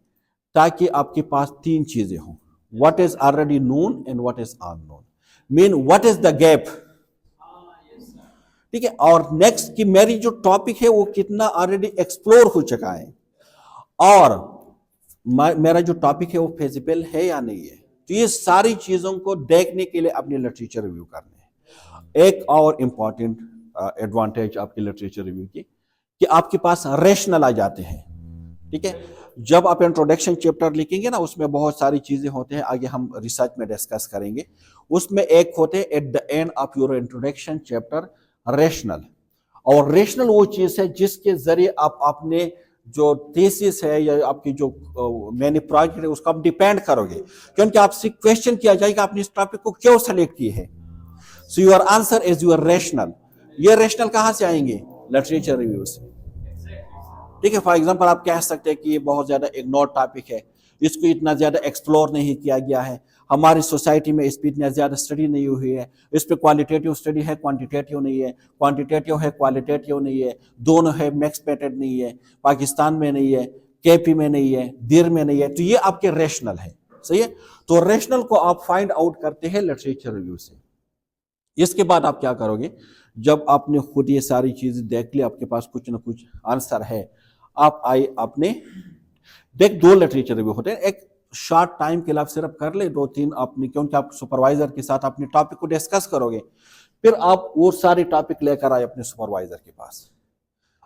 ताकि आपके पास 3 चीजें हों, what is already known and what is unknown, mean what is the gap. ठीक है, और नेक्स्ट कि मेरी जो टॉपिक है वो कितना ऑलरेडी एक्सप्लोर हो चुका है, और मेरा जो टॉपिक है वो फेजिबल है या नहीं है। तो ये सारी चीजों को देखने के लिए अपनी लिटरेचर रिव्यू करने हैं। एक और इंपॉर्टेंट एडवांटेज आपकी लिटरेचर रिव्यू की कि आपके पास रैशनल आ जाते हैं। ठीक है, जब आप इंट्रोडक्शन चैप्टर लिखेंगे ना, उसमें बहुत सारी चीजें होते हैं, आगे हम रिसर्च में डिस्कस करेंगे। उसमें एक होते हैं at the end of your introduction chapter rational. और रैशनल वो चीज है जिसके जरिए आप अपने जो थीसिस है या आपकी जो मैंने प्रोजेक्ट है उसको आप डिपेंड करोगे, क्योंकि आपसे क्वेश्चन किया जाएगा आपने इस टॉपिक को क्यों सेलेक्ट किए है। So your answer is your rational. ये रैशनल कहां से आएंगे? लिटरेचर रिव्यू से। ठीक है, फॉर एग्जांपल आप कह सकते हैं कि ये बहुत ज्यादा इग्नोर टॉपिक है, इसको इतना ज्यादा एक्सप्लोर नहीं किया गया है, हमारी सोसाइटी में इस पर इतना ज्यादा स्टडी नहीं हुई है, इस पर क्वालिटेटिव स्टडी है क्वांटिटेटिव नहीं है, क्वांटिटेटिव है क्वालिटेटिव नहीं है, दोनों है मिक्स मेथड नहीं है, पाकिस्तान में नहीं है, केपी में नहीं है, दिर में नहीं है। तो ये आपके रैशनल है। सही है, तो रैशनल को आप फाइंड आउट करते हैं लिटरेचर रिव्यू से। इसके बाद आप क्या करोगे, जब आपने खुद ये सारी चीजें देख ली, आपके पास कुछ ना कुछ आंसर है, आप आए आपने देख 2 लिटरेचर रिव्यू होते हैं। एक शॉर्ट टाइम के लिए आप सिर्फ कर ले 2-3 आपने, क्योंकि आप सुपरवाइजर के साथ अपने टॉपिक को डिस्कस करोगे, फिर आप वो सारे टॉपिक लेकर आए अपने सुपरवाइजर के पास।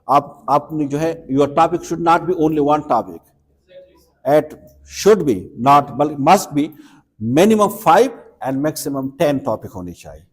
आपने जो है, your topic should not be only one topic, it should be not बल्कि must be minimum 5 and maximum 10 topic होनी चाहिए।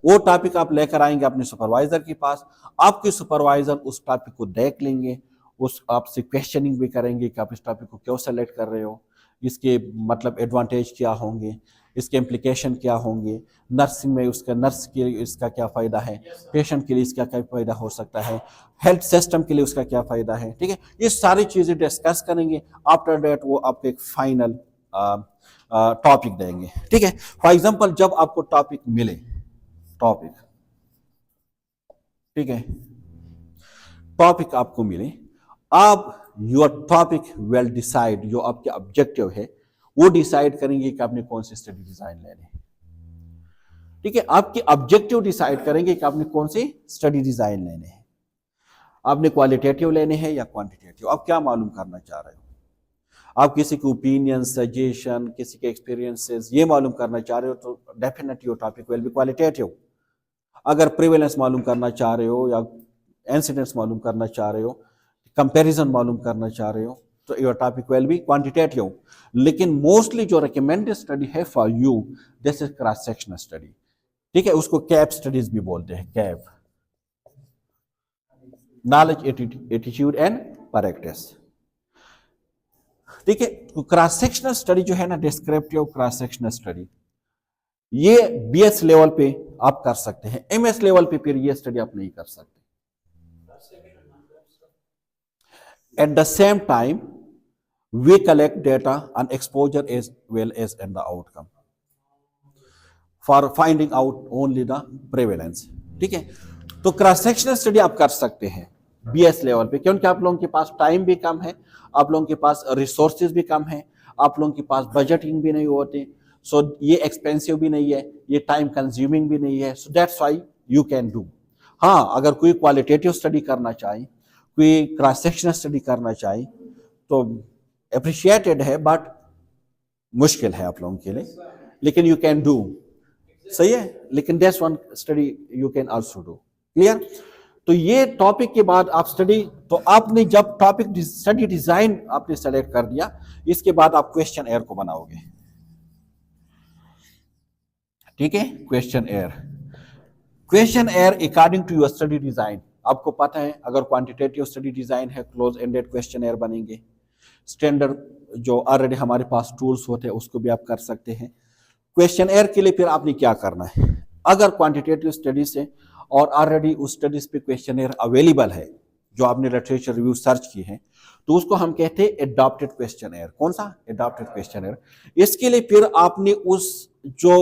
वो टॉपिक आप लेकर आएंगे अपने सुपरवाइजर के पास, आपके सुपरवाइजर उस टॉपिक को देख लेंगे, उस आपसे क्वेश्चनिंग भी करेंगे कि आप इस टॉपिक को क्यों सेलेक्ट कर रहे हो, इसके मतलब एडवांटेज क्या होंगे, इसके इम्प्लीकेशन क्या होंगे, नर्सिंग में उसका नर्स के लिए इसका क्या फ़ायदा है, पेशेंट के लिए इसका क्या फ़ायदा हो सकता है, हेल्थ सिस्टम के लिए उसका क्या फ़ायदा है। ठीक है, ये सारी चीज़ें डिस्कस करेंगे। आफ्टर दैट वो आपको एक फाइनल टॉपिक देंगे। ठीक है, फॉर एग्जाम्पल जब आपको टॉपिक मिले, टॉपिक, ठीक है, टॉपिक आपको मिले, आप योर टॉपिक विल डिसाइड, जो आपके ऑब्जेक्टिव है वो डिसाइड करेंगे कि आपने कौन सी स्टडी डिजाइन लेने हैं। ठीक है, आपके ऑब्जेक्टिव डिसाइड करेंगे कि आपने कौन सी स्टडी डिजाइन लेने हैं। आपने क्वालिटेटिव लेने हैं या क्वांटिटेटिव, आप क्या मालूम करना चाह रहे हो? आप किसी के ओपिनियन, सजेशन, किसी के एक्सपीरियंसेस ये मालूम करना चाह रहे हो तो definitely your topic will be qualitative. अगर प्रिवेलेंस मालूम करना चाह रहे हो या इंसिडेंट्स मालूम करना चाह रहे हो, कंपैरिजन मालूम करना चाह रहे हो, तो your topic will be quantitative. लेकिन मोस्टली जो रिकमेंडेड स्टडी है for you, this is cross sectional study. ठीक है, उसको कैप स्टडीज भी बोलते हैं, cap, knowledge, attitude and practice. ठीक है, तो क्रॉस सेक्शनल स्टडी जो है ना, डिस्क्रिप्टिव क्रॉस सेक्शनल स्टडी, ये बीएस लेवल पे आप कर सकते हैं, एमएस लेवल पे फिर ये स्टडी आप नहीं कर सकते। At the same time we collect data on exposure as well as and the outcome for finding out only the prevalence. ठीक है, तो क्रॉस सेक्शनल स्टडी आप कर सकते हैं बीएस लेवल पे, क्योंकि आप लोगों के पास टाइम भी कम है, आप लोगों के पास रिसोर्सेज भी कम है, आप लोगों के पास बजटिंग भी नहीं होती, सो ये एक्सपेंसिव भी नहीं है, ये टाइम कंज्यूमिंग भी नहीं है, so that's why you can do. हाँ, अगर कोई क्वालिटेटिव स्टडी करना चाहे, कोई क्रॉस सेक्शनल स्टडी करना चाहे तो अप्रिशिएटेड है, बट मुश्किल है आप लोगों के लिए, लेकिन यू कैन डू। सही है, लेकिन that's one study you can also do. Clear? तो ये टॉपिक के बाद आप स्टडी, तो आपने जब टॉपिक स्टडी डिजाइन आपने सेलेक्ट कर दिया, इसके बाद आप क्वेश्चन एयर को बनाओगे। ठीक है, questionnaire according to your study design. आपको पता है, अगर क्वांटिटेटिव स्टडी डिजाइन है, क्लोज एंडेड क्वेश्चन एयर बनेंगे। स्टैंडर्ड जो ऑलरेडी हमारे पास टूल्स होते हैं उसको भी आप कर सकते हैं। क्वेश्चन एयर के लिए फिर आपने क्या करना है, अगर क्वांटिटेटिव स्टडीज है और ऑलरेडी उस स्टडीज पे क्वेश्चन एयर अवेलेबल है, जो आपने लिटरेचर रिव्यू सर्च की है, तो उसको हम कहते हैं एडॉप्टेड क्वेश्चन एयर। कौन सा? Adopted question air. इसके लिए फिर आपने उस जो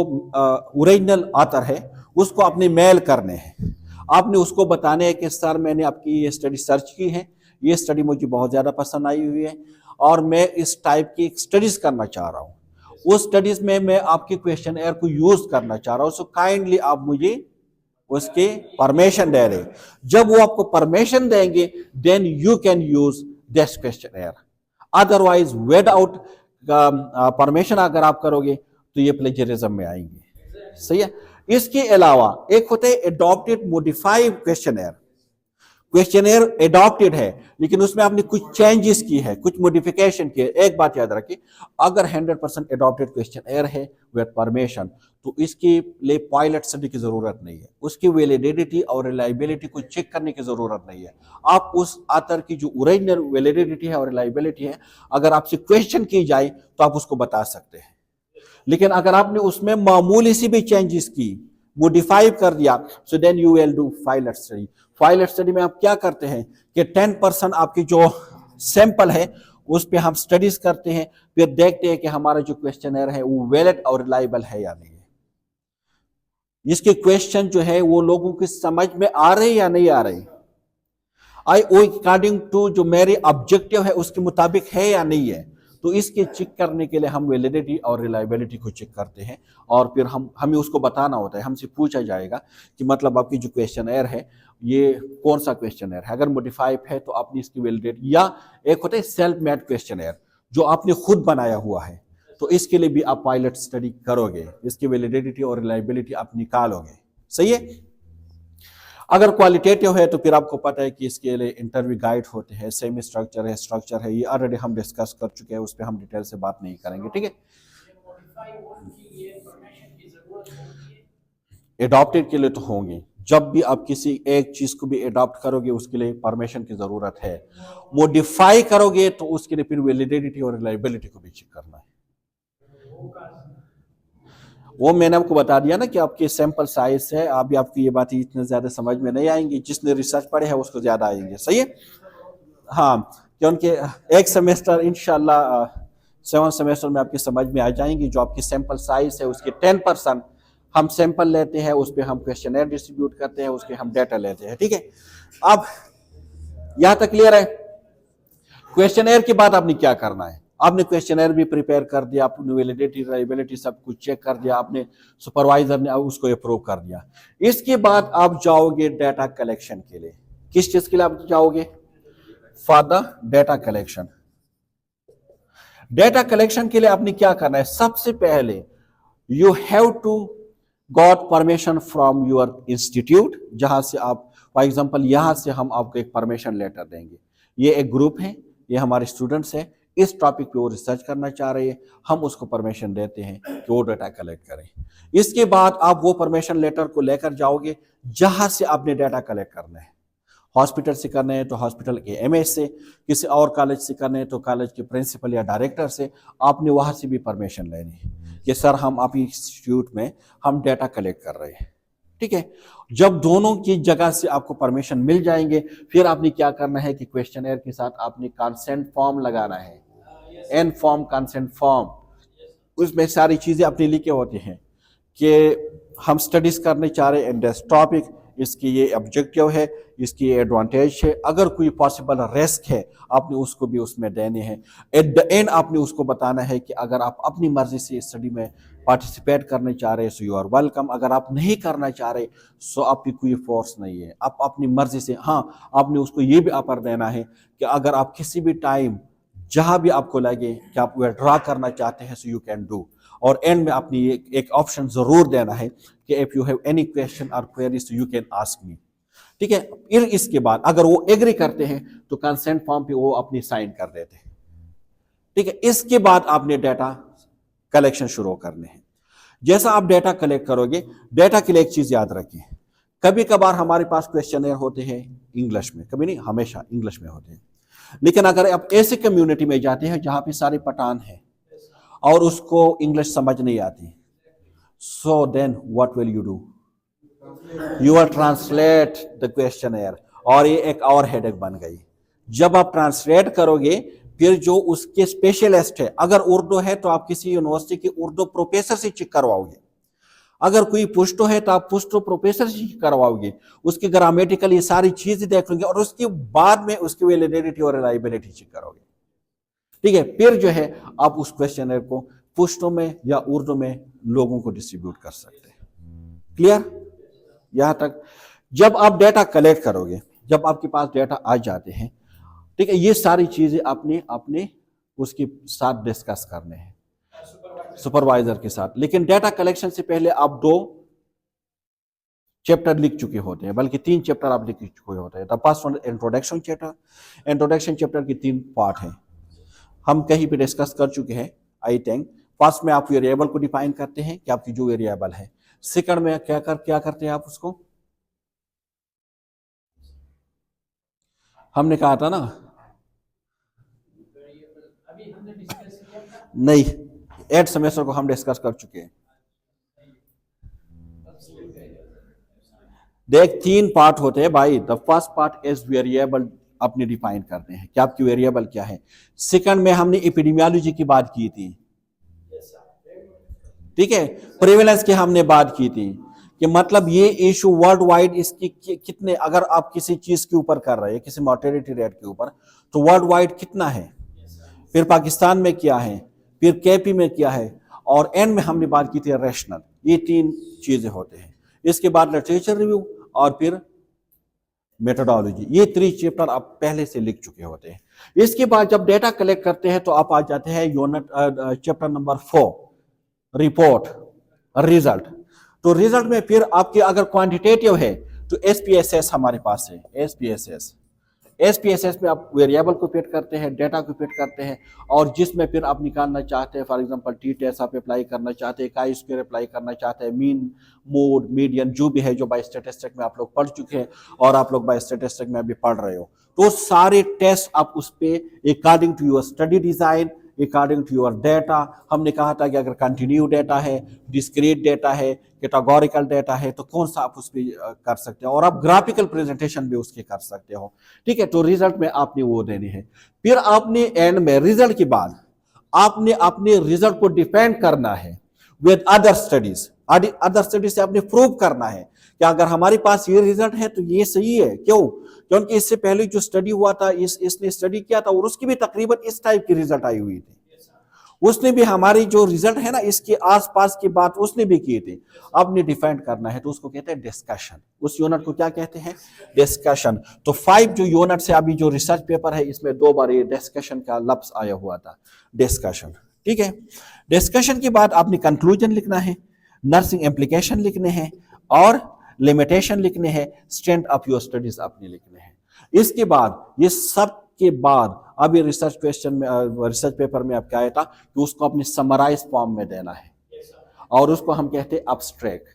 ओरिजिनल ऑथर है उसको आपने मेल करने हैं, आपने उसको बताने हैं कि सर मैंने आपकी ये स्टडी सर्च की है, ये स्टडी मुझे बहुत ज़्यादा पसंद आई हुई है और मैं इस टाइप की स्टडीज करना चाह रहा हूँ, उस स्टडीज में मैं आपके क्वेश्चन एयर को यूज करना चाह रहा हूँ, सो काइंडली आप मुझे उसके परमिशन दे रहे। जब वो आपको परमिशन देंगे then you can use this questionnaire. Otherwise without permission अगर आप करोगे तो ये प्लेजरिज्म में आएंगे। सही है। इसके अलावा एक होते हैं adopted modified question air. Question air adopted है लेकिन उसमें आपने कुछ चेंजेस की है, कुछ मॉडिफिकेशन की है। एक बात याद रखिए, अगर 100% एडॉप्टेड क्वेश्चन एयर है विद परमिशन तो इसके लिए पायलट स्टडी की जरूरत नहीं है, उसकी वैलिडिटी और रिलायबिलिटी को चेक करने की जरूरत नहीं है। आप उस ऑथर की जो ओरिजिनल वैलिडिटी है और रिलायबिलिटी है, अगर आपसे क्वेश्चन की जाए तो आप उसको बता सकते हैं। लेकिन अगर आपने उसमें मामूली सी भी चेंजेस की, मॉडिफाई कर दिया, so then you will do pilot study. Pilot study में आप क्या करते हैं कि 10% आपकी जो सैंपल है उस पे हम स्टडीज करते हैं, फिर देखते हैं कि हमारा जो क्वेश्चनर है वो वैलिड और रिलायबल है या नहीं है, इसके क्वेश्चन जो है वो लोगों की समझ में आ रहे या नहीं आ रहे, आई अकॉर्डिंग टू जो मेरे ऑब्जेक्टिव है उसके मुताबिक है या नहीं है। तो इसके चेक करने के लिए हम वैलिडिटी और रिलायबिलिटी को चेक करते हैं और फिर हमें उसको बताना होता है। हमसे पूछा जाएगा कि मतलब आपकी जो क्वेश्चनर है ये कौन सा क्वेश्चनर है, अगर मॉडिफाइड है तो आपने इसकी वैलिडिटी, या एक होता है सेल्फ मेड क्वेश्चनर जो आपने खुद बनाया हुआ है, तो इसके लिए भी आप पायलट स्टडी करोगे, इसकी वैलिडिटी और रिलायबिलिटी आप निकालोगे। सही है। अगर क्वालिटेटिव है तो फिर आपको पता है कि इसके लिए इंटरव्यू गाइड होते हैं, सेमी स्ट्रक्चर है, स्ट्रक्चर है, ये ऑलरेडी हम डिस्कस कर चुके हैं, उस पर हम डिटेल से बात नहीं करेंगे। ठीक है। एडॉप्टेड के लिए तो होंगे, जब भी आप किसी एक चीज को भी एडॉप्ट करोगे उसके लिए परमिशन की जरूरत है। मॉडिफाई करोगे तो उसके लिए फिर वैलिडिटी और रिलायबिलिटी को भी चेक करना है। वो मैंने आपको बता दिया ना कि आपके सैंपल साइज है, अभी आपकी ये बात इतने ज्यादा समझ में नहीं आएंगी, जिसने रिसर्च पढ़े है उसको ज्यादा आएंगे। सही है। हाँ, क्योंकि एक सेमेस्टर इंशाल्लाह 7 सेमेस्टर में आपकी समझ में आ जाएंगी। जो आपकी सैंपल साइज है उसके 10% हम सैंपल लेते हैं, उस पर हम क्वेश्चनर डिस्ट्रीब्यूट करते हैं, उसके हम डेटा लेते हैं। ठीक है। अब यहां तक क्लियर है। क्वेश्चनर के बाद आपने क्या करना है, आपने क्वेश्चनर भी प्रिपेयर कर दिया, आपने वैलिडिटी रिलायबिलिटी सब कुछ चेक कर दिया, आपने सुपरवाइजर ने उसको अप्रूव कर दिया। इसके बाद आप जाओगे डाटा कलेक्शन के लिए। किस चीज के लिए आप जाओगे? For the data collection. Data collection के लिए आपने क्या करना है? सबसे पहले you have to got permission from your institute, जहां से आप, फॉर एग्जांपल यहां से हम आपको एक परमिशन लेटर देंगे। ये एक ग्रुप है, ये हमारे स्टूडेंट्स हैं, इस टॉपिक पे वो रिसर्च करना चाह रहे हैं, हम उसको परमिशन देते हैं कि वो डाटा कलेक्ट करें। इसके बाद आप वो परमिशन लेटर को लेकर जाओगे जहां से आपने डाटा कलेक्ट करना है। हॉस्पिटल से करना है तो हॉस्पिटल के एमएस से, किसी और कॉलेज से करना है तो कॉलेज के प्रिंसिपल या डायरेक्टर से आपने वहां से भी परमिशन लेनी है कि सर हम आप इंस्टीट्यूट में हम डाटा कलेक्ट कर रहे हैं। ठीक है, जब दोनों की जगह से आपको परमिशन मिल जाएंगे, फिर आपने क्या करना है कि क्वेश्चनर के साथ आपने कंसेंट फॉर्म लगाना है, एन फॉर्म कंसेंट फॉर्म। उसमें सारी चीजें अपने लिखे होते हैं कि हम स्टडीज करने चाह रहे हैं इन दिस टॉपिक, इसकी ये ऑब्जेक्टिव है, इसकी ये एडवांटेज है, अगर कोई पॉसिबल रिस्क है आपने उसको भी उसमें देने हैं। एट द एंड आपने उसको बताना है कि अगर आप अपनी मर्जी से इस स्टडी में पार्टिसिपेट करने चाह रहे हैं सो यू आर वेलकम, अगर आप नहीं करना चाह रहे सो आपकी कोई फोर्स नहीं है, आप अपनी मर्जी से। हाँ, आपने उसको ये भी अपर देना है कि अगर आप किसी भी टाइम जहां भी आपको लगे कि आप विड्रॉ करना चाहते हैं सो यू कैन डू। और एंड में आपने एक ऑप्शन जरूर देना है कि if you have any question और query so you can ask me. ठीक है, फिर इसके बाद अगर वो एग्री करते हैं तो कंसेंट फॉर्म पे वो अपनी साइन कर देते हैं। ठीक है, इसके बाद आपने डाटा कलेक्शन शुरू करने हैं। जैसा आप डाटा कलेक्ट करोगे, डाटा के लिए एक चीज याद रखिए, कभी कभार हमारे पास क्वेश्चनर होते हैं इंग्लिश में, कभी नहीं, हमेशा इंग्लिश में होते हैं। लेकिन अगर आप ऐसे कम्युनिटी में जाते हैं जहां पे सारे पठान हैं और उसको इंग्लिश समझ नहीं आती, so then what will you do? You are translate the questionnaire, और ये एक और हेडेक बन गई। जब आप ट्रांसलेट करोगे, फिर जो उसके स्पेशलिस्ट है, अगर उर्दू है तो आप किसी यूनिवर्सिटी के उर्दू प्रोफेसर से चेक करवाओगे, अगर कोई पुश्तो है तो आप पुश्तो प्रोफेसर से करवाओगे, उसकी ग्रामेटिकल ये सारी चीजें देखेंगे और उसके बाद में उसकी वैलिडिटी और रिलायबिलिटी चेक करोगे। ठीक है, फिर जो है आप उस क्वेश्चनर को पुश्तो में या उर्दू में लोगों को डिस्ट्रीब्यूट कर सकते हैं। क्लियर? यहां तक जब आप डेटा कलेक्ट करोगे, जब आपके पास डेटा आ जाते हैं, ठीक है, ये सारी चीजें आपने अपने उसके साथ डिस्कस करने हैं, सुपरवाइजर के साथ। लेकिन डेटा कलेक्शन से पहले आप 2 चैप्टर लिख चुके होते हैं, बल्कि 3 चैप्टर आप लिख चुके होते हैं। The first one introduction chapter. Introduction chapter के 3 पार्ट हैं, हम कहीं पे डिस्कस कर चुके हैं आई थिंक। फर्स्ट में आप वेरिएबल को डिफाइन करते हैं कि आपकी जो वेरिएबल है। सेकंड में क्या करते हैं आप उसको, हमने कहा था ना, नहीं, 8 सेमेस्टर को हम डिस्कस कर चुके हैं। देख 3 पार्ट होते हैं भाई। The first part is variable, अपने डिफाइन करते हैं कि आपकी वेरिएबल क्या है। सेकंड में हमने एपिडेमियोलॉजी की बात की थी, ठीक है, प्रेवलेंस की हमने बात की थी कि मतलब ये इशू वर्ल्ड वाइड इसकी कितने, अगर आप किसी चीज के ऊपर कर रहे हैं, किसी मॉर्टेलिटी रेट के ऊपर, तो वर्ल्ड वाइड कितना है, फिर पाकिस्तान में क्या है, फिर केपी में क्या है, और एंड में हमने बात की थी रैशनल। ये 3 चीजें होते हैं। इसके बाद लिटरेचर रिव्यू और फिर मेथोडोलॉजी। ये 3 चैप्टर आप पहले से लिख चुके होते हैं। इसके बाद जब डेटा कलेक्ट करते हैं तो आप आ जाते हैं unit chapter number 4, report, result. तो रिजल्ट में फिर आपके अगर क्वांटिटेटिव है तो एसपीएसएस हमारे पास है। एसपीएसएस में आप वेरिएबल को फिट करते हैं, डेटा को फिट करते हैं, और जिसमें फिर आप निकालना चाहते हैं, फॉर एग्जांपल टी टेस्ट आप अप्लाई करना चाहते हैं, काई स्क्वायर अप्लाई करना चाहते हैं, मीन, मोड, मीडियन, जो भी है, जो बाय स्टैटिस्टिक में आप लोग पढ़ चुके हैं और आप लोग बाय स्टैटिस्टिक में अभी पढ़ रहे हो, तो सारे टेस्ट आप उस पर according to your study design, according to your data. हमने कहा था कि अगर कंटिन्यू डेटा है, डिस्क्रीट डेटा है, कैटेगोरिकल डेटा है, तो कौन सा आप उस पर कर सकते हो, और आप ग्राफिकल प्रेजेंटेशन भी उसके कर सकते हो। ठीक है, तो रिजल्ट में आपने वो देनी है। फिर आपने एंड में रिजल्ट के बाद आपने अपने रिजल्ट को डिफेंड करना है with other studies. Other studies से आपने प्रूव करना है कि अगर हमारे पास ये रिजल्ट है तो ये सही है। क्यों? क्योंकि इससे पहले जो स्टडी हुआ था, इसने स्टडी किया था और उसकी भी तकरीबन इस टाइप की रिजल्ट आई हुई थी। उसने भी हमारी जो रिजल्ट है ना इसके आसपास की बात उसने भी की थी। आपने डिफाइन करना है तो उसको कहते हैं डिस्कशन। उस यूनिट को क्या कहते हैं? डिस्कशन। तो 5 जो यूनिट से अभी जो रिसर्च पेपर है इसमें 2 बार ये डिस्कशन का लफ्ज आया हुआ था, डिस्कशन। ठीक है, डिस्कशन के बाद आपने कंक्लूजन लिखना है, नर्सिंग एप्लीकेशन लिखने हैं और लिमिटेशन लिखने हैं, स्ट्रेंथ ऑफ योर स्टडीज आपने लिखने हैं। इसके बाद ये सब के बाद अभी रिसर्च क्वेश्चन में रिसर्च पेपर में अब क्या आया था कि उसको अपने समराइज फॉर्म में देना है और उसको हम कहते हैं अब्स्ट्रैक्ट।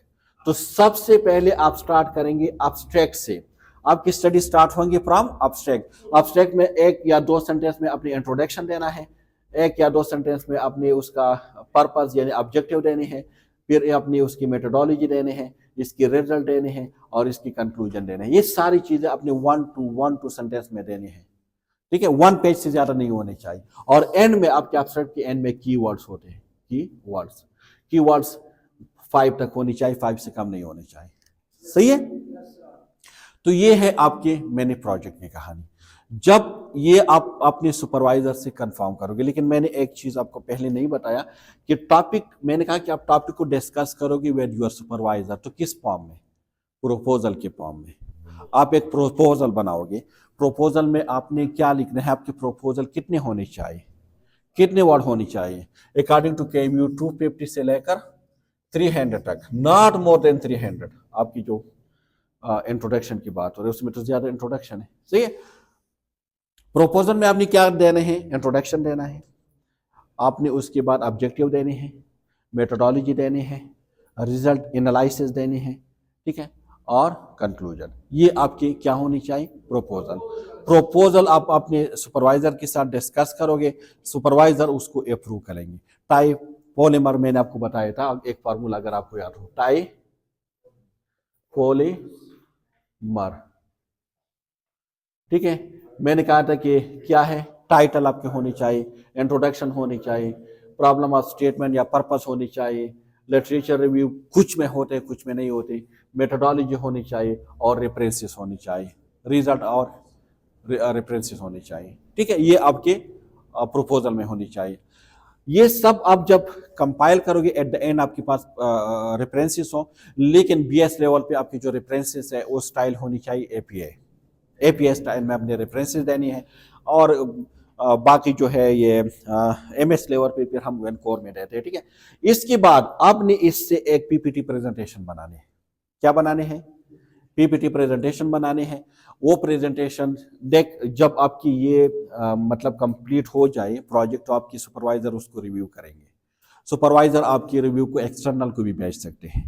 तो सबसे पहले आप स्टार्ट करेंगे अब्स्ट्रैक्ट से। आपकी स्टडी स्टार्ट होंगी फ्रॉम अब्स्ट्रैक्ट। अब्स्ट्रैक्ट में 1 या 2 सेंटेंस में अपनी इंट्रोडक्शन देना है, 1 या 2 सेंटेंस में अपनी उसका पर्पस यानी ऑब्जेक्टिव देने हैं, फिर अपनी उसकी मेथोडोलॉजी देने हैं, इसकी रिजल्ट देने हैं और इसकी कंक्लूजन देने हैं। ये सारी चीजें अपने 1 to 1 सेंटेंस में देनी है। ठीक है, 1 पेज से ज्यादा नहीं होने चाहिए। और एंड में आपके एब्स्ट्रैक्ट के एंड में कीवर्ड्स होते हैं, कीवर्ड्स 5 तक होनी चाहिए, 5 से कम नहीं होने चाहिए। सही है। तो ये है आपके मैंने प्रोजेक्ट की कहानी। जब ये आप अपने सुपरवाइजर से कंफर्म करोगे, लेकिन मैंने एक चीज आपको पहले नहीं बताया कि टॉपिक, मैंने कहा कि आप टॉपिक को डिस्कस करोगे विद योर सुपरवाइजर। तो किस फॉर्म में? प्रोपोजल के फॉर्म में। आप एक प्रोपोजल बनाओगे। प्रोपोजल में आपने क्या लिखना है? आपके प्रोपोजल कितने होने चाहिए, कितने वर्ड होने चाहिए? अकॉर्डिंग टू केएमयू 250 से लेकर 300 तक, नॉट मोर देन 300। आपकी जो इंट्रोडक्शन की बात हो रही है उसमें तो ज्यादा इंट्रोडक्शन है। सही है। प्रोपोजल में आपने क्या देने हैं? इंट्रोडक्शन देना है, आपने उसके बाद ऑब्जेक्टिव देने हैं, मेथोडोलॉजी देने हैं, रिजल्ट एनालिसिस देने हैं, ठीक है, और कंक्लूजन। ये आपकी क्या होनी चाहिए? प्रोपोजल। प्रोपोजल आप अपने सुपरवाइजर के साथ डिस्कस करोगे, सुपरवाइजर उसको अप्रूव करेंगे। टाई पॉलीमर मैंने आपको बताया था, एक फार्मूला अगर आपको याद हो, टाई पॉलीमर। ठीक है, मैंने कहा था कि क्या है? टाइटल आपके होनी चाहिए, इंट्रोडक्शन होनी चाहिए, प्रॉब्लम ऑफ स्टेटमेंट या पर्पस होनी चाहिए, लिटरेचर रिव्यू कुछ में होते कुछ में नहीं होते, मेथोडोलॉजी होनी चाहिए और रेफरेंसेस होनी चाहिए, रिजल्ट और रेफरेंसेस होनी चाहिए। ठीक है, ये आपके प्रोपोजल में होनी चाहिए। ये सब आप जब कंपाइल करोगे एट द एंड आपके पास रेफरेंसेस हो, लेकिन बीएस लेवल पे आपकी जो रेफरेंसेस है वो स्टाइल होनी चाहिए एपीआई स्टाइल में अपने रेफरेंसेस देनी है। और बाकी जो है ये एमएस लेवल पे फिर हम कोर में देते हैं। ठीक है, इसके बाद आपने इससे एक पीपीटी प्रेजेंटेशन बनाने हैं। क्या बनाने हैं? पीपीटी प्रेजेंटेशन बनाने हैं। वो प्रेजेंटेशन देख जब आपकी ये मतलब कंप्लीट हो जाए प्रोजेक्ट, तो आपकी सुपरवाइजर उसको रिव्यू करेंगे। सुपरवाइजर आपकी रिव्यू को एक्सटर्नल को भी भेज सकते हैं।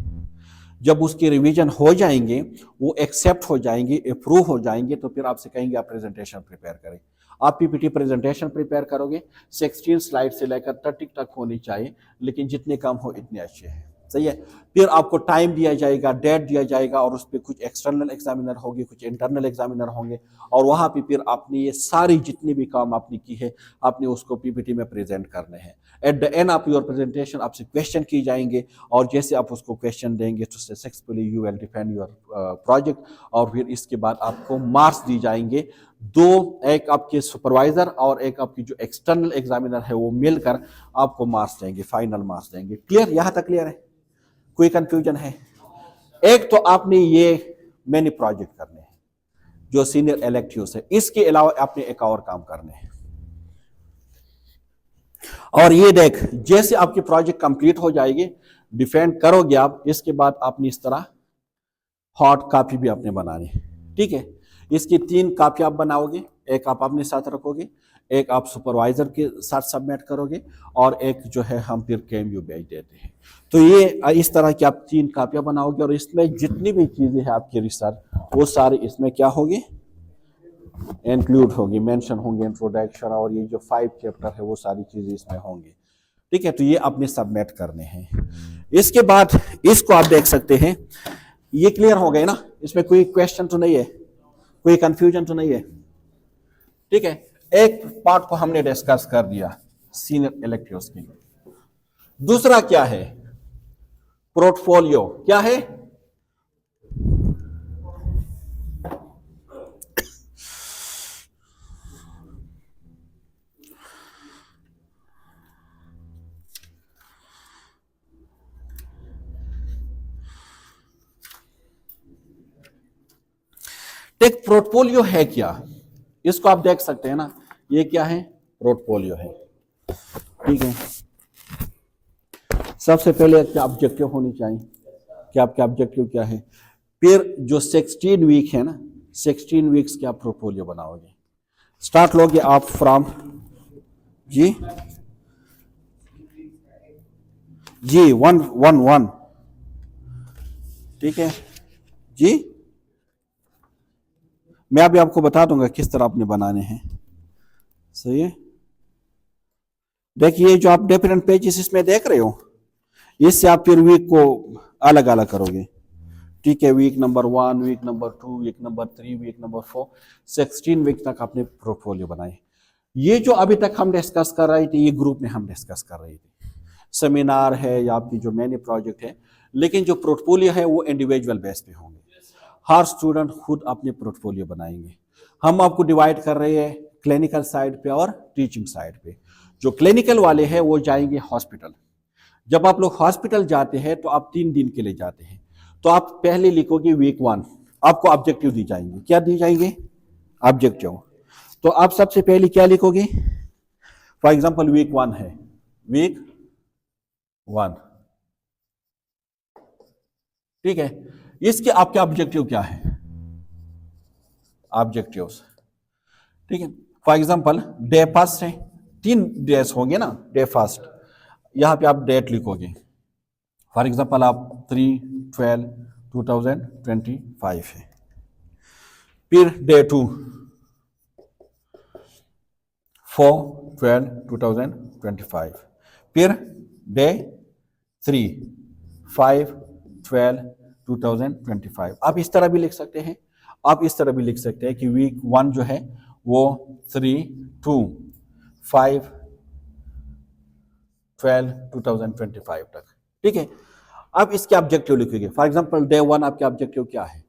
जब उसके रिवीजन हो जाएंगे, वो एक्सेप्ट हो जाएंगे, अप्रूव हो जाएंगे, तो फिर आपसे कहेंगे आप प्रेजेंटेशन प्रिपेयर करें। आप पीपीटी प्रेजेंटेशन प्रिपेयर करोगे, 16 स्लाइड से लेकर 30 तक होनी चाहिए, लेकिन जितने कम हो इतने अच्छे हैं। सही है। फिर आपको टाइम दिया जाएगा, डेट दिया जाएगा, और उस पर कुछ एक्सटर्नल एग्जामिनर होंगे, कुछ इंटरनल एग्जामिनर होंगे, और वहाँ पे फिर आपने ये सारी जितनी भी काम आपने की है आपने उसको पीपीटी में प्रेजेंट करने हैं। At the end of your presentation आपसे क्वेश्चन की जाएंगे, और जैसे आप उसको क्वेश्चन देंगे तो successfully you will defend your project. और फिर इसके बाद आपको मार्क्स दी जाएंगे दो, एक आपके सुपरवाइजर और एक आपकी जो एक्सटर्नल एग्जामिनर है वो मिलकर आपको मार्क्स देंगे, फाइनल मार्क्स देंगे। क्लियर? यहां तक क्लियर है? कोई कंफ्यूजन है? एक तो आपने ये मैंने प्रोजेक्ट करने हैं जो सीनियर इलेक्टिव्स है, इसके अलावा आपने एक और काम करने हैं। और ये देख, जैसे आपकी प्रोजेक्ट कंप्लीट हो जाएगी, डिफेंड करोगे आप, इसके बाद आपने इस तरह हॉट कॉपी भी आपने बनानी है। ठीक है, इसकी 3 कॉपी आप बनाओगे, एक आप अपने साथ रखोगे, एक आप सुपरवाइजर के साथ सबमिट करोगे, और एक जो है हम फिर केएमयू भेज देते हैं। तो ये इस तरह की आप 3 कॉपियां बनाओगे, और इसमें जितनी भी चीजें हैं आपकी रिसर्च वो सारी इसमें क्या होगी? इंक्लूड होगी, मेंशन होंगे, इंट्रोडक्शन और ये जो 5 चैप्टर है वो सारी चीजें इसमें होंगी। ठीक है, तो ये आपने सबमिट करने हैं। इसके बाद इसको आप देख सकते हैं। ये क्लियर हो गए ना? इसमें कोई क्वेश्चन तो नहीं है, कोई कंफ्यूजन तो नहीं है? ठीक है, एक पार्ट को हमने डिस्कस कर दिया सीनियर इलेक्टिव्स के लिए। दूसरा क्या है? पोर्टफोलियो। क्या है? एक पोर्टफोलियो है क्या, इसको आप देख सकते हैं ना, ये क्या है, पोर्टफोलियो है। ठीक है, सबसे पहले क्या ऑब्जेक्टिव होनी चाहिए, कि आपके ऑब्जेक्टिव क्या है। फिर जो 16 वीक है ना, 16 वीक्स के आप पोर्टफोलियो बनाओगे। स्टार्ट लोगे आप फ्रॉम जी 111, ठीक है जी। मैं अभी आपको बता दूंगा किस तरह आपने बनाने हैं, सही है। देखिए जो आप डिफरेंट पेजेस इसमें देख रहे हो, इससे आप फिर वीक को अलग अलग करोगे। ठीक है, week number 1, week number 2, week number 3, week number 4, 16 week तक आपने पोर्टफोलियो बनाए। ये जो अभी तक हम डिस्कस कर रहे थे, ये ग्रुप में हम डिस्कस कर रहे थे, सेमिनार है या आपकी जो मैनी प्रोजेक्ट है। लेकिन जो पोर्टफोलियो है वो इंडिविजुअल बेस पे होंगे, हर स्टूडेंट खुद अपने पोर्टफोलियो बनाएंगे। हम आपको डिवाइड कर रहे हैं क्लिनिकल साइड पे और टीचिंग साइड पे। जो क्लिनिकल वाले हैं वो जाएंगे हॉस्पिटल। जब आप लोग हॉस्पिटल जाते हैं तो आप 3 दिन के लिए जाते हैं, तो आप पहले लिखोगे वीक 1, आपको ऑब्जेक्टिव दी जाएंगे। क्या दी जाएंगे, ऑब्जेक्टिव। तो आप सबसे पहले क्या लिखोगे, फॉर एग्जांपल वीक 1 है, वीक 1, ठीक है। इसके आपके ऑब्जेक्टिव क्या है, ऑब्जेक्टिव्स, ठीक है। फॉर एग्जांपल डे फर्स्ट है, 3 डेज होंगे ना, डे फर्स्ट, यहां पे आप डेट लिखोगे। फॉर एग्जांपल आप 3/12/2025 है। फिर डे 2 4/12/2025। फिर डे 3 5/12/2025। आप इस तरह भी लिख सकते हैं, आप इस तरह भी लिख सकते हैं कि वीक 1 जो है वो 3/2/5/12/2025 तक, ठीक है। अब इसके ऑब्जेक्टिव लिखोगे। फॉर एग्जांपल डे 1 आपके ऑब्जेक्टिव क्या है,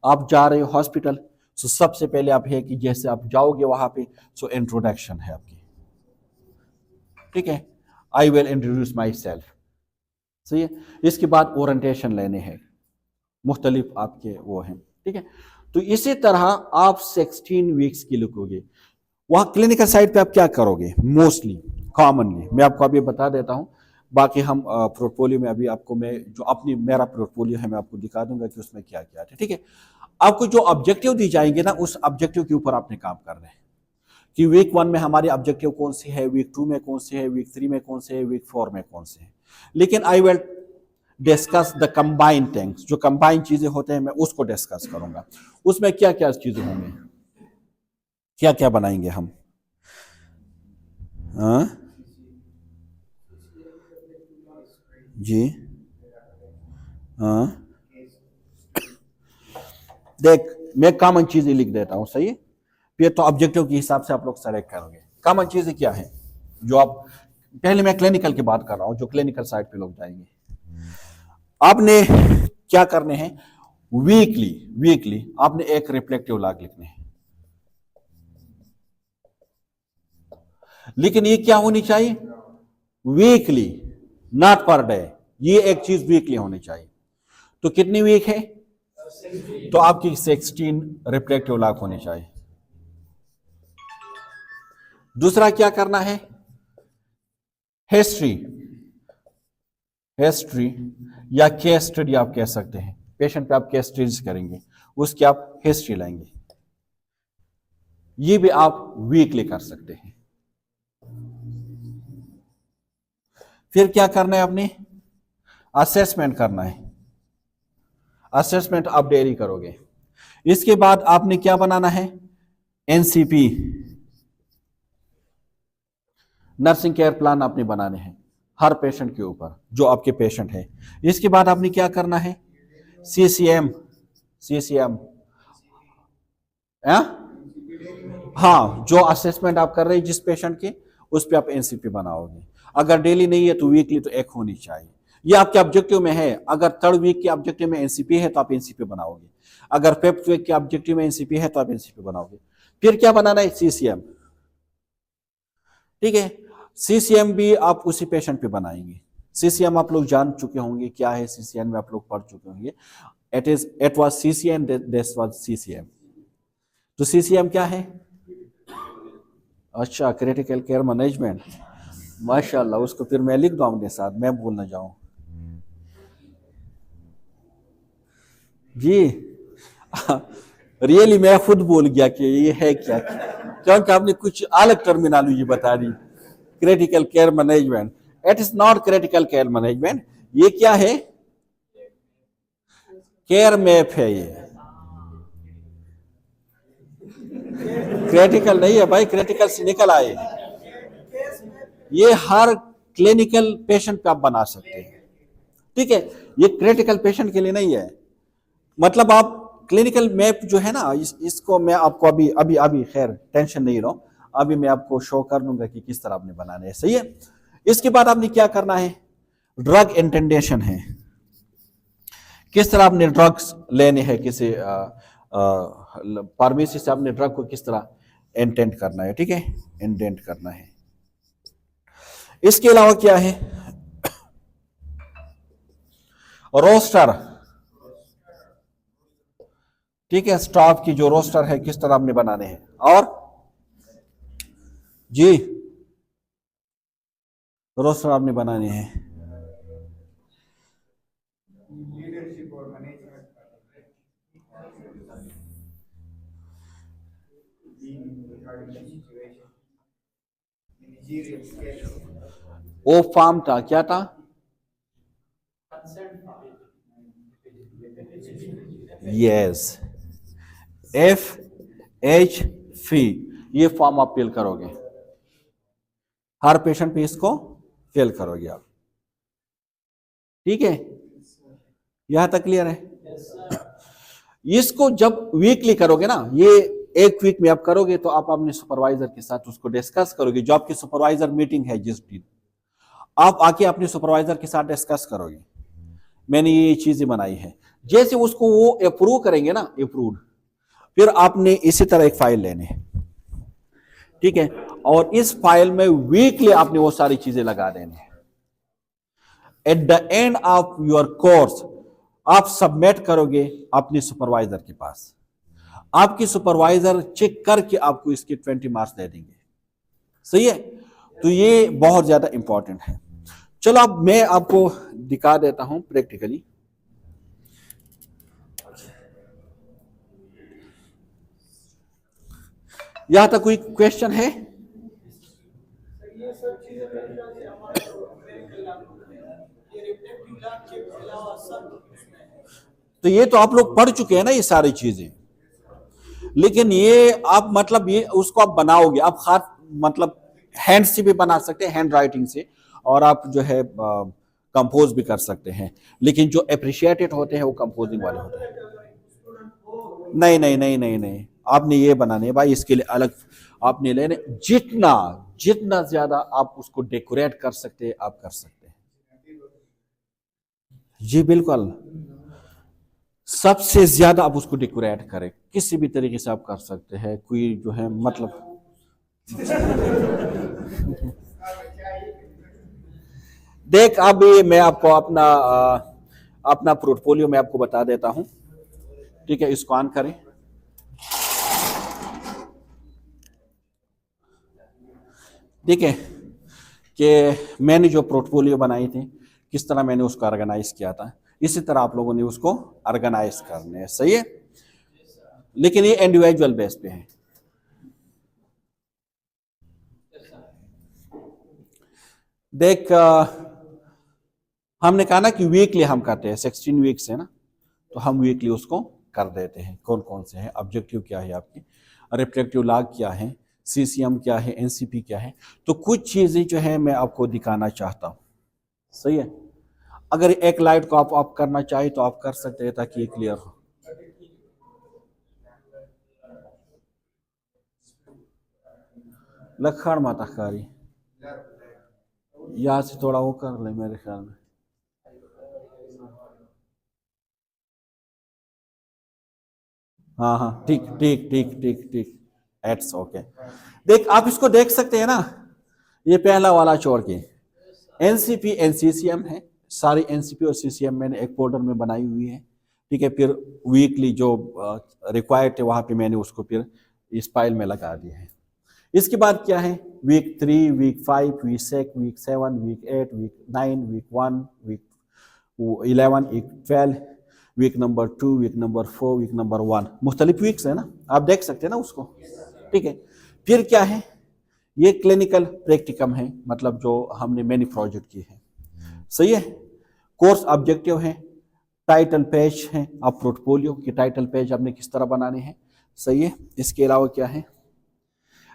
आप जा रहे हो हॉस्पिटल, तो सबसे पहले आप है कि जैसे आप जाओगे वहां पे, सो इंट्रोडक्शन है आपकी, ठीक है, I will introduce my self, सही है। इसके बाद ओरिएंटेशन लेने हैं, मुख्तलिफ आपके वो हैं, ठीक है। तो इसी तरह आप 16 वीक्स की लिखोगे। वहां क्लिनिकल साइड पे आप क्या करोगे, मोस्टली कॉमनली मैं आपको अभी बता देता हूं। बाकी हम पोर्टफोलियो में अभी आपको मैं जो अपनी मेरा पोर्टफोलियो है मैं आपको दिखा दूंगा कि उसमें क्या क्या है, ठीक है। आपको जो ऑब्जेक्टिव दी जाएंगे ना, उस ऑब्जेक्टिव के ऊपर आपने काम करना है कि वीक 1 में हमारी ऑब्जेक्टिव कौन सी है, वीक 2 में कौन सी है, वीक 3 में कौन से है, वीक 4 में कौन से है। लेकिन I will discuss the combine things, जो कंबाइन चीजें होते हैं मैं उसको डिस्कस करूंगा। उसमें क्या क्या चीजें होंगी, क्या क्या बनाएंगे हम, हाँ जी, हाँ देख मैं कॉमन चीजें लिख देता हूं, सही है। फिर तो ऑब्जेक्टिव के हिसाब से आप लोग सेलेक्ट करोगे। कॉमन चीजें क्या है जो आप, पहले मैं क्लिनिकल की बात कर रहा हूं, जो क्लिनिकल साइड पे लोग जाएंगे। आपने क्या करने हैं, वीकली वीकली आपने एक रिफ्लेक्टिव लॉग लिखने हैं। लेकिन ये क्या होनी चाहिए, वीकली, नॉट पर डे। ये एक चीज वीकली होनी चाहिए। तो कितनी वीक है, तो आपकी 16 रिफ्लेक्टिव लॉग होनी चाहिए। दूसरा क्या करना है, हिस्ट्री, हिस्ट्री या केस स्टडी आप कह सकते हैं। पेशेंट पे आप केस स्टडीज करेंगे, उसकी आप हिस्ट्री लाएंगे। ये भी आप वीकली कर सकते हैं। फिर क्या करना है, आपने असेसमेंट करना है। असेसमेंट आप डेली करोगे। इसके बाद आपने क्या बनाना है, एनसीपी, नर्सिंग केयर प्लान आपने बनाने हैं हर पेशेंट के ऊपर जो आपके पेशेंट है। इसके बाद आपने क्या करना है, सीसीएम, सीसीएम, हाँ जो असेसमेंट आप कर रहे हैं जिस पेशेंट के, उस पर आप एनसीपी बनाओगे। अगर डेली नहीं है तो वीकली तो एक होनी चाहिए। ये आपके ऑब्जेक्टिव में है। अगर 3rd वीक के ऑब्जेक्टिव में एनसीपी है तो आप एनसीपी बनाओगे। अगर 5th वीक के ऑब्जेक्टिव में एनसीपी है तो आप एनसीपी बनाओगे। फिर क्या बनाना है, सीसीएम, ठीक है। सीसीएम भी आप उसी पेशेंट पे बनाएंगे। सीसीएम आप लोग जान चुके होंगे क्या है, सीसीएम में आप लोग पढ़ चुके होंगे। It was CCM, this was CCM, तो सीसीएम क्या है? अच्छा, क्रिटिकल केयर मैनेजमेंट। माशाल्लाह, उसको फिर मैं लिख दूं अपने साथ, मैं भूल ना जाऊं। जी। रियली मैं खुद भूल गया कि ये है क्या, क्योंकि आपने कुछ अलग टर्मिनोलॉजी बता दी। Critical care management, it is not critical care management. ये क्या है? केयर मैप है ये। क्रिटिकल नहीं है भाई, क्रिटिकल से निकल आए। ये हर क्लिनिकल पेशेंट पे आप बना सकते हैं, ठीक है। ये क्रिटिकल पेशेंट के लिए नहीं है। मतलब आप क्लिनिकल मैप जो है ना, इसको मैं आपको अभी अभी अभी खैर टेंशन नहीं लो, अभी मैं आपको शो कर दूंगा कि किस तरह आपने बनाने हैं, सही है। इसके बाद आपने क्या करना है? ड्रग इंटेंडेशन है, किस तरह आपने ड्रग्स लेने हैं, किसी फार्मेसी से आपने ड्रग को किस तरह इंटेंट करना है, ठीक है, इंडेंट करना है। इसके अलावा क्या है? रोस्टर, ठीक है, स्टाफ की जो रोस्टर है किस तरह आपने बनाने हैं। और जी, रोस्टर आपने बनाने हैं। ओ फार्म था, क्या था? यस, एफ एच फी, ये फॉर्म आप फिल करोगे, हर पेशेंट पे इसको फिल करोगे आप, ठीक है। यहां तक क्लियर है? इसको जब वीकली करोगे ना, ये एक वीक में आप करोगे तो आप अपने सुपरवाइजर के साथ उसको डिस्कस करोगे। जो आपकी सुपरवाइजर मीटिंग है जिस दिन, आप आके अपने सुपरवाइजर के साथ डिस्कस करोगे, मैंने ये चीजें बनाई है। जैसे उसको वो अप्रूव करेंगे ना, अप्रूव, फिर आपने इसी तरह एक फाइल लेने, ठीक है, और इस फाइल में वीकली आपने वो सारी चीजें लगा देने। At the end of your course आप सबमिट करोगे अपने सुपरवाइजर के पास, आपकी सुपरवाइजर चेक करके आपको इसके 20 मार्क्स दे देंगे, सही है। तो ये बहुत ज्यादा इंपॉर्टेंट है। चलो अब मैं आपको दिखा देता हूं प्रैक्टिकली। यहां तक कोई क्वेश्चन है? तो ये तो आप लोग पढ़ चुके हैं ना ये सारी चीजें, लेकिन ये आप मतलब ये उसको आप बनाओगे, आप खास मतलब हैंड से भी बना सकते हैं, हैंड राइटिंग से, और आप जो है कंपोज भी कर सकते हैं, लेकिन जो अप्रिशिएटेड होते हैं वो कंपोजिंग वाले होते हैं। नहीं नहीं नहीं नहीं नहीं, आपने ये बनाने है भाई, इसके लिए अलग आपने लेने। जितना जितना ज्यादा आप उसको डेकोरेट कर सकते हैं आप कर सकते हैं। जी बिल्कुल, सबसे ज्यादा आप उसको डेकोरेट करें, किसी भी तरीके से आप कर सकते हैं, कोई जो है मतलब देख, अभी मैं आपको अपना पोर्टफोलियो मैं आपको बता देता हूं, ठीक है, इसको ऑन करें। ठीक है, कि मैंने जो पोर्टफोलियो बनाई थी किस तरह मैंने उसको ऑर्गेनाइज किया था, इसी तरह आप लोगों ने उसको ऑर्गेनाइज करने हैं, सही है, लेकिन ये इंडिविजुअल बेस पे है। देख, हमने कहा ना कि वीकली हम करते हैं, 16 वीक्स है ना, तो हम वीकली उसको कर देते हैं। कौन कौन से हैं, ऑब्जेक्टिव क्या है आपकी, रिफ्लेक्टिव लॉग क्या है, सीसीएम क्या है, एनसीपी क्या है। तो कुछ चीजें जो है मैं आपको दिखाना चाहता हूं, सही है। अगर एक लाइट को आप ऑफ करना चाहे तो आप कर सकते हैं ताकि ये क्लियर हो। लखड़ माता कारी, यहाँ से थोड़ा वो कर ले मेरे ख्याल में। हाँ हाँ, ठीक ठीक ठीक ठीक ठीक, एट्स ओके। देख, आप इसको देख सकते हैं ना, ये पहला वाला छोड़ के एनसीपी एनसीसीएम है, सारी एनसीपी और सीसीएम मैंने एक फोल्डर में बनाई हुई है, ठीक है। फिर वीकली जो रिक्वायर्ड थे वहां पे मैंने उसको फिर इस फाइल में लगा दिए हैं। इसके बाद क्या है, week 3, week 5, week 6, week 7, week 8, week 9, week 1, week 11, week 12, week number 2, week number 4, week number 1, मुख्तलिफ वीक्स है ना, आप देख सकते हैं ना उसको, ठीक है। फिर क्या है, ये क्लिनिकल प्रैक्टिकम है, मतलब जो हमने मैनी प्रोजेक्ट की है, सही है। कोर्स ऑब्जेक्टिव है, टाइटल पेज है, आप पोर्टफोलियो की टाइटल पेज आपने किस तरह बनाने हैं, सही है। इसके अलावा क्या है,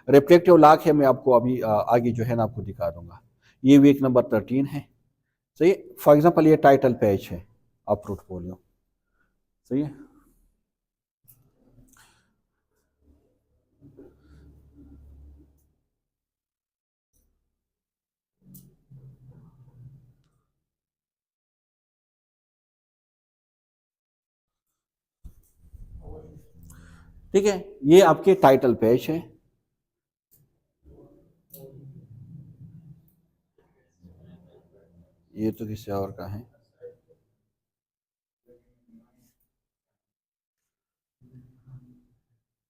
रिफ्लेक्टिव लॉक है, मैं आपको अभी आगे जो है ना आपको दिखा दूंगा। ये वीक नंबर 13 है, सही है। फॉर एग्जांपल ये टाइटल पेज है आप पोर्टफोलियो, सही है। ठीक है, ये आपके टाइटल पेज है। ये तो किसी और का है,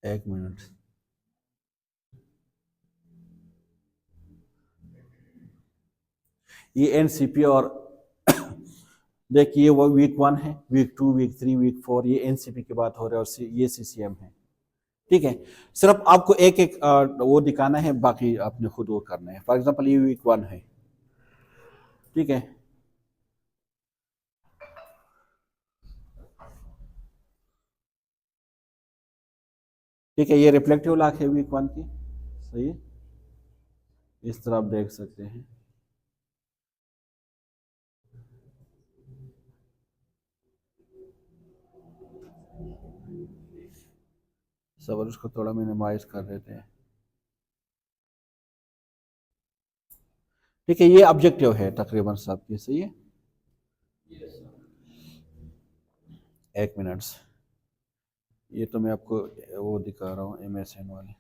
एक मिनट। ये एनसीपी और देखिए वो वीक 1 है, वीक 2, वीक 3, वीक 4, ये एनसीपी की बात हो रहा है, और ये सीसीएम है, ठीक है। सिर्फ आपको एक एक वो दिखाना है, बाकी आपने खुद वो करना है। फॉर एग्जांपल ये वीक 1 है, ठीक है। ठीक है, ये रिफ्लेक्टिव लॉक है वीक 1 की, सही है। इस तरह आप देख सकते हैं। सबर उसको थोड़ा मिनिमाइज कर देते हैं, ठीक है। ये ऑब्जेक्टिव है तकरीबन सब की, सही है। एक मिनट, ये तो मैं आपको वो दिखा रहा हूँ MSN वाले।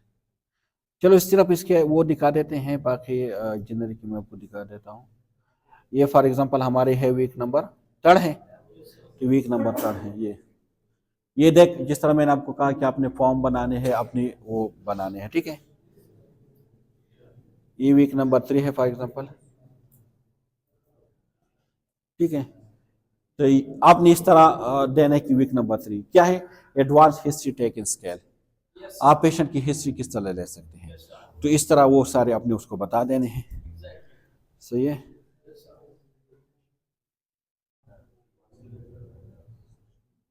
चलो इस तरफ इसके वो दिखा देते हैं, बाकी जनरिक मैं आपको दिखा देता हूँ। ये फॉर एग्जांपल हमारे है वीक नंबर 3 है, कि वीक नंबर 3 है। ये देख, जिस तरह मैंने आपको कहा कि आपने फॉर्म बनाने हैं, अपनी वो बनाने हैं, ठीक है। ये वीक नंबर 3 है फॉर एग्जांपल, ठीक है। तो आपने इस तरह देना है कि वीक नंबर 3 क्या है, advance history take in scale, आप पेशेंट की हिस्ट्री किस तरह ले सकते हैं, तो इस तरह वो सारे आपने उसको बता देने हैं, सही है।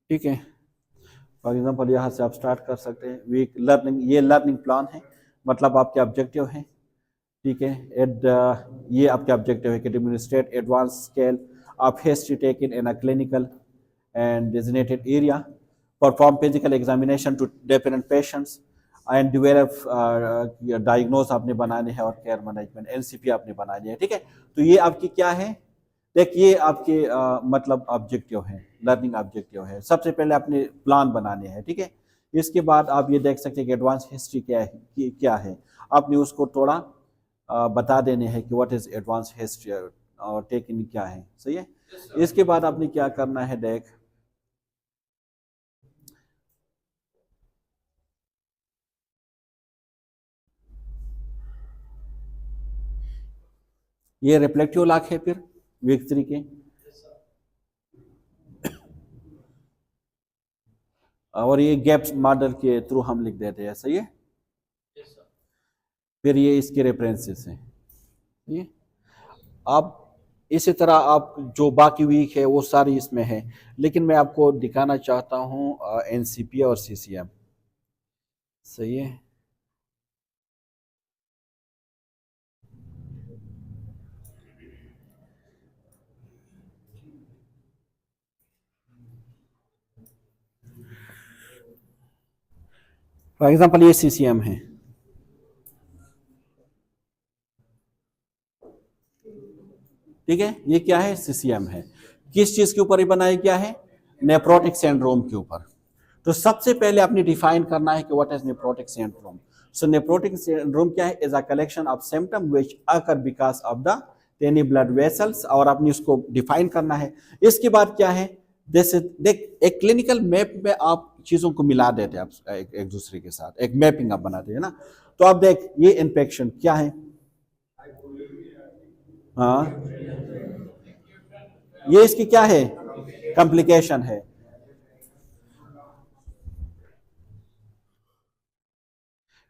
ठीक है, फॉर एग्जांपल यहाँ से आप स्टार्ट कर सकते हैं। वीक लर्निंग, ये लर्निंग प्लान है, मतलब आपके ऑब्जेक्टिव हैं, ठीक है। ये आपके ऑब्जेक्टिव है कि demonstrate advance scale of history taken in a clinical and designated area, perform physical examination to different patients and develop diagnose आपने बनाने हैं, और केयर मैनेजमेंट एनसीपी आपने बनानी है, ठीक है। तो ये आपकी क्या है, देखिए आपके मतलब ऑब्जेक्टिव है, लर्निंग ऑब्जेक्टिव है। सबसे पहले आपने प्लान बनाने हैं, ठीक है। इसके बाद आप ये देख सकते हैं कि एडवांस हिस्ट्री क्या है, आपने उसको थोड़ा बता देने हैं कि व्हाट इज एडवांस हिस्ट्री और टेकिंग क्या है, सही है। इसके बाद आपने क्या करना है, देख ये रिफ्लेक्टिव लॉक है, फिर वीक 3 के, और ये गैप्स मॉडल के थ्रू हम लिख देते हैं, सही है। फिर ये इसके रेफरेंसेस हैं, ये आप इसी तरह आप जो बाकी वीक है वो सारी इसमें है, लेकिन मैं आपको दिखाना चाहता हूँ एनसीपी और सीसीएम, सही है। फॉर एग्जांपल ये सीसीएम है, ठीक है। ये क्या है, सीसीएम है, किस चीज के ऊपर ये बनाया गया है, नेफ्रोटिक सिंड्रोम के ऊपर। तो सबसे पहले आपने डिफाइन करना है कि what is nephrotic syndrome. So nephrotic syndrome क्या है, is a collection of symptom which occur because of the tiny blood vessels, और आपने उसको डिफाइन करना है। इसके बाद क्या है, जैसे देख, एक क्लिनिकल मैप में आप चीजों को मिला देते हैं, आप एक दूसरे के साथ एक मैपिंग आप बनाते हैं ना। तो आप देख, ये इन्फेक्शन क्या है, हाँ, ये इसकी क्या है, कॉम्प्लिकेशन है।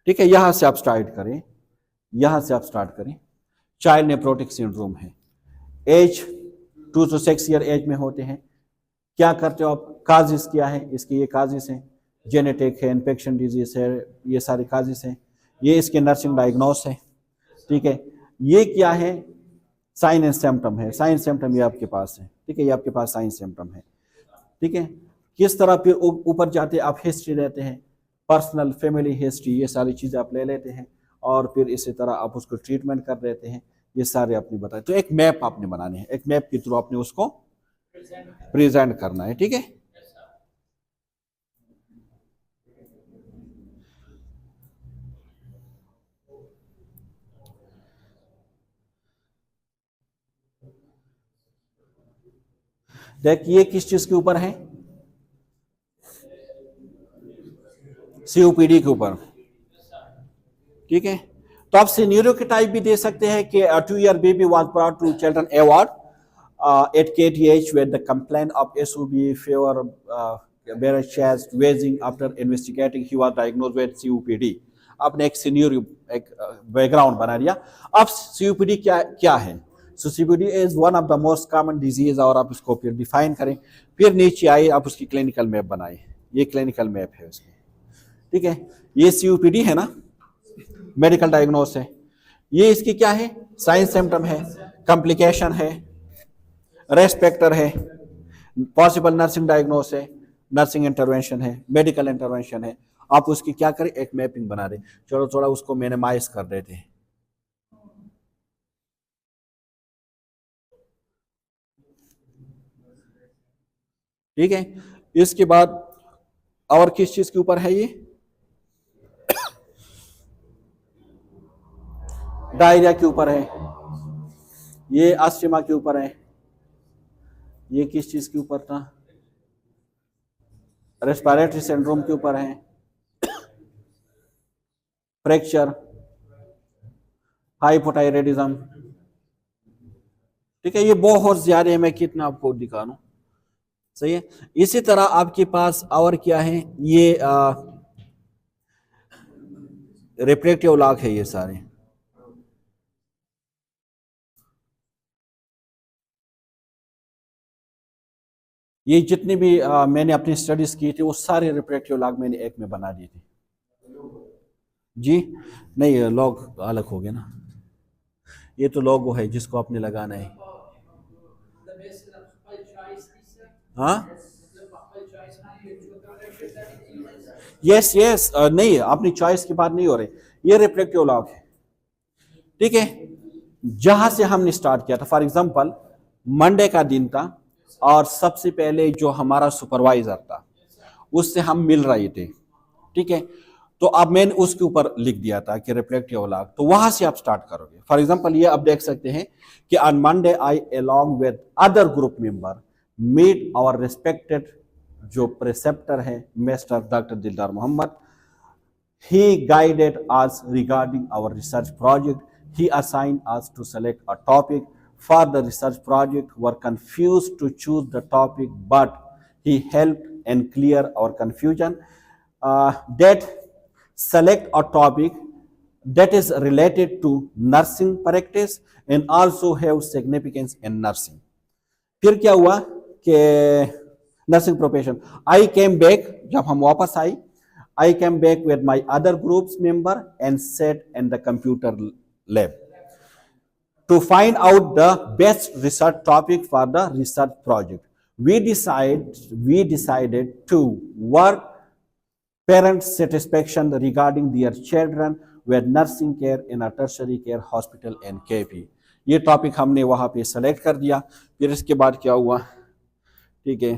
ठीक है, यहां से आप स्टार्ट करें, यहां से आप स्टार्ट करें। चाइल्ड नेफ्रोटिक सिंड्रोम है, एज 2 to 6 ईयर एज में होते हैं। क्या करते हो आप, काजिस क्या है इसके, ये काजिस है, जेनेटिक है, इन्फेक्शन डिजीज है, ये सारे काजिस हैं। ये इसके नर्सिंग डायग्नोस है। ठीक है, ये क्या है, साइन एंड सिम्टम है, साइन सिम्टम ये आपके पास है। ठीक है, ये आपके पास साइन सिम्टम है। ठीक है, किस तरह फिर ऊपर जाते आप हिस्ट्री लेते हैं, पर्सनल फैमिली हिस्ट्री, ये सारी चीज़ें आप ले लेते हैं और फिर इसी तरह आप उसको ट्रीटमेंट कर देते हैं। ये सारे आपने बताए, तो एक मैप आपने बनाने हैं, एक मैप के थ्रू आपने उसको प्रेजेंट करना है। ठीक है, देखिए किस चीज के ऊपर है, सीओपीडी के ऊपर। ठीक है, तो आप सिनेरियो के टाइप भी दे सकते हैं कि 2 year baby was brought to children award at KTH with the complaint of SUB fever, bare chest, wheezing. After investigating, he was diagnosed with COPD. आपने एक सिनेरियो, एक बैकग्राउंड बना दिया। अब COPD क्या क्या है, सो COPD is one of the most common disease, और आप उसको फिर डिफाइन करें। फिर नीचे आए, आप उसकी क्लिनिकल मैप बनाए, ये क्लिनिकल मैप है उसकी। ठीक है, ये COPD है ना, मेडिकल डायग्नोस है। ये इसकी क्या है, साइन सिम्टम है, कॉम्प्लिकेशन है, रेस्पेक्टर है, पॉसिबल नर्सिंग डायग्नोस है, नर्सिंग इंटरवेंशन है, मेडिकल इंटरवेंशन है। आप उसकी क्या करें, एक मैपिंग बना दें। चलो थोड़ा उसको मिनिमाइज कर देते हैं। ठीक है, इसके बाद और किस चीज के ऊपर है, ये डायरिया के ऊपर है, ये अस्थमा के ऊपर है, ये किस चीज के ऊपर था, रेस्पिरेटरी सिंड्रोम के ऊपर है, फ्रैक्चर, हाइपोथायराइडिज्म। ठीक है, ये बहुत ज्यादा है, मैं कितना आपको दिखा दूं। सही है, इसी तरह आपके पास और क्या है, ये रिफ्लेक्टिव लॉक है, ये सारे। ये जितनी भी मैंने अपनी स्टडीज की थी, वो सारे रिफ्लेक्टिव लॉक मैंने एक में बना दिए थे। जी नहीं, लॉग अलग हो गया ना, ये तो लोगो है जिसको आपने लगाना है। हाँ, यस यस, नहीं अपनी चॉइस की बात नहीं हो रही, ये रिफ्लेक्टिव लॉक है। ठीक है, जहां से हमने स्टार्ट किया था, फॉर एग्जांपल मंडे का दिन था, और सबसे पहले जो हमारा सुपरवाइजर था उससे हम मिल रहे थे। ठीक है, तो अब मैंने उसके ऊपर लिख दिया था कि रिफ्लेक्टिव लॉक, तो वहां से आप स्टार्ट करोगे। फॉर एग्जांपल ये आप देख सकते हैं कि on Monday I along with other group member meet our respected जो प्रिसेप्टर है mister doctor Dildar Mohammad. He guided us regarding our research project. He assigned us to select a topic for the research project. We were confused to choose the topic, but he helped and clear our confusion. That select a topic that is related to nursing practice and also have significance in nursing. फिर क्या हुआ कि नर्सिंग प्रोफेशन, आई केम बैक, जब हम वापस आई, I came back with my other group's member and sat in the computer lab to find out the best research topic for the research project. We decided to work parents' satisfaction regarding their children with nursing care in a tertiary care hospital and KP. ये टॉपिक हमने वहां पे सेलेक्ट कर दिया। फिर इसके बाद क्या हुआ, ठीक है,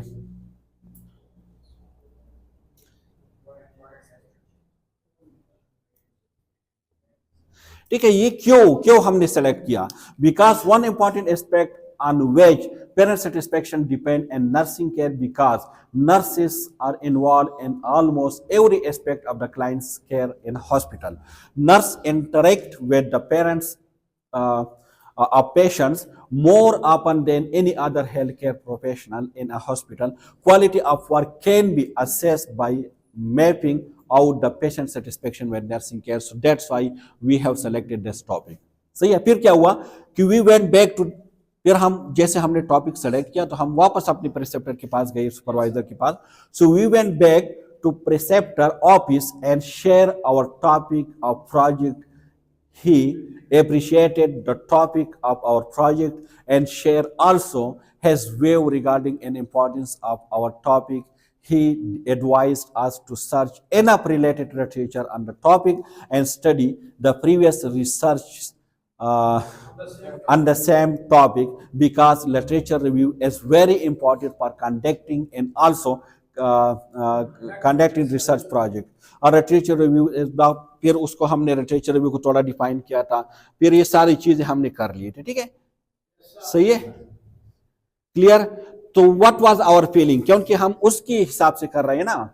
ठीक है, ये क्यों क्यों हमने सेलेक्ट किया, because one important aspect on which parent satisfaction depend in nursing care because nurses are involved in almost every aspect of the client's care in hospital. Nurse interact with the parents of patients more often than any other healthcare professional in a hospital. Quality of work can be assessed by mapping out the patient satisfaction with nursing care. So that's why we have selected this topic. सही है. फिर क्या हुआ कि वी वेंट बैक टू, फिर हम जैसे हमने टॉपिक सेलेक्ट किया तो हम वापस अपने प्रिसेप्टर के पास गए, सुपरवाइजर के पास. So we went back to preceptor office and share our topic of project. He appreciated the topic of our project and shared also his view regarding the importance of our topic. He advised us to search enough related literature on the topic and study the previous research on the same topic because literature review is very important for conducting and also conducting research project. और लिटरेचर रिव्यू फिर उसको हमने लिटरेचर रिव्यू को थोड़ा डिफाइन किया था, फिर ये सारी चीजें हमने कर ली थी. ठीक है, सही है, क्लियर. तो व्हाट वाज आवर फीलिंग, क्योंकि हम उसके हिसाब से कर रहे हैं ना,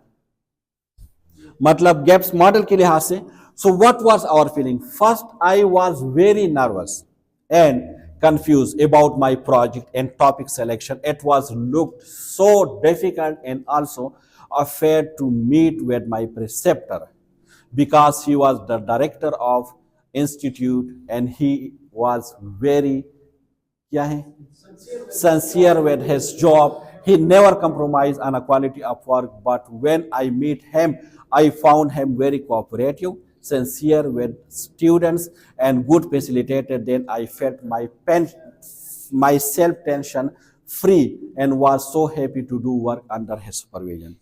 मतलब गैप्स मॉडल के लिहाज से. So what was our feeling, first I was very nervous and confused about my project and topic selection. It was looked so difficult and also afraid to meet with my preceptor because he was the director of institute and he was very sincere with his job. He never compromised on a quality of work, but when I met him, I found him very cooperative, sincere with students and good facilitator. Then I felt myself tension free and was so happy to do work under his supervision.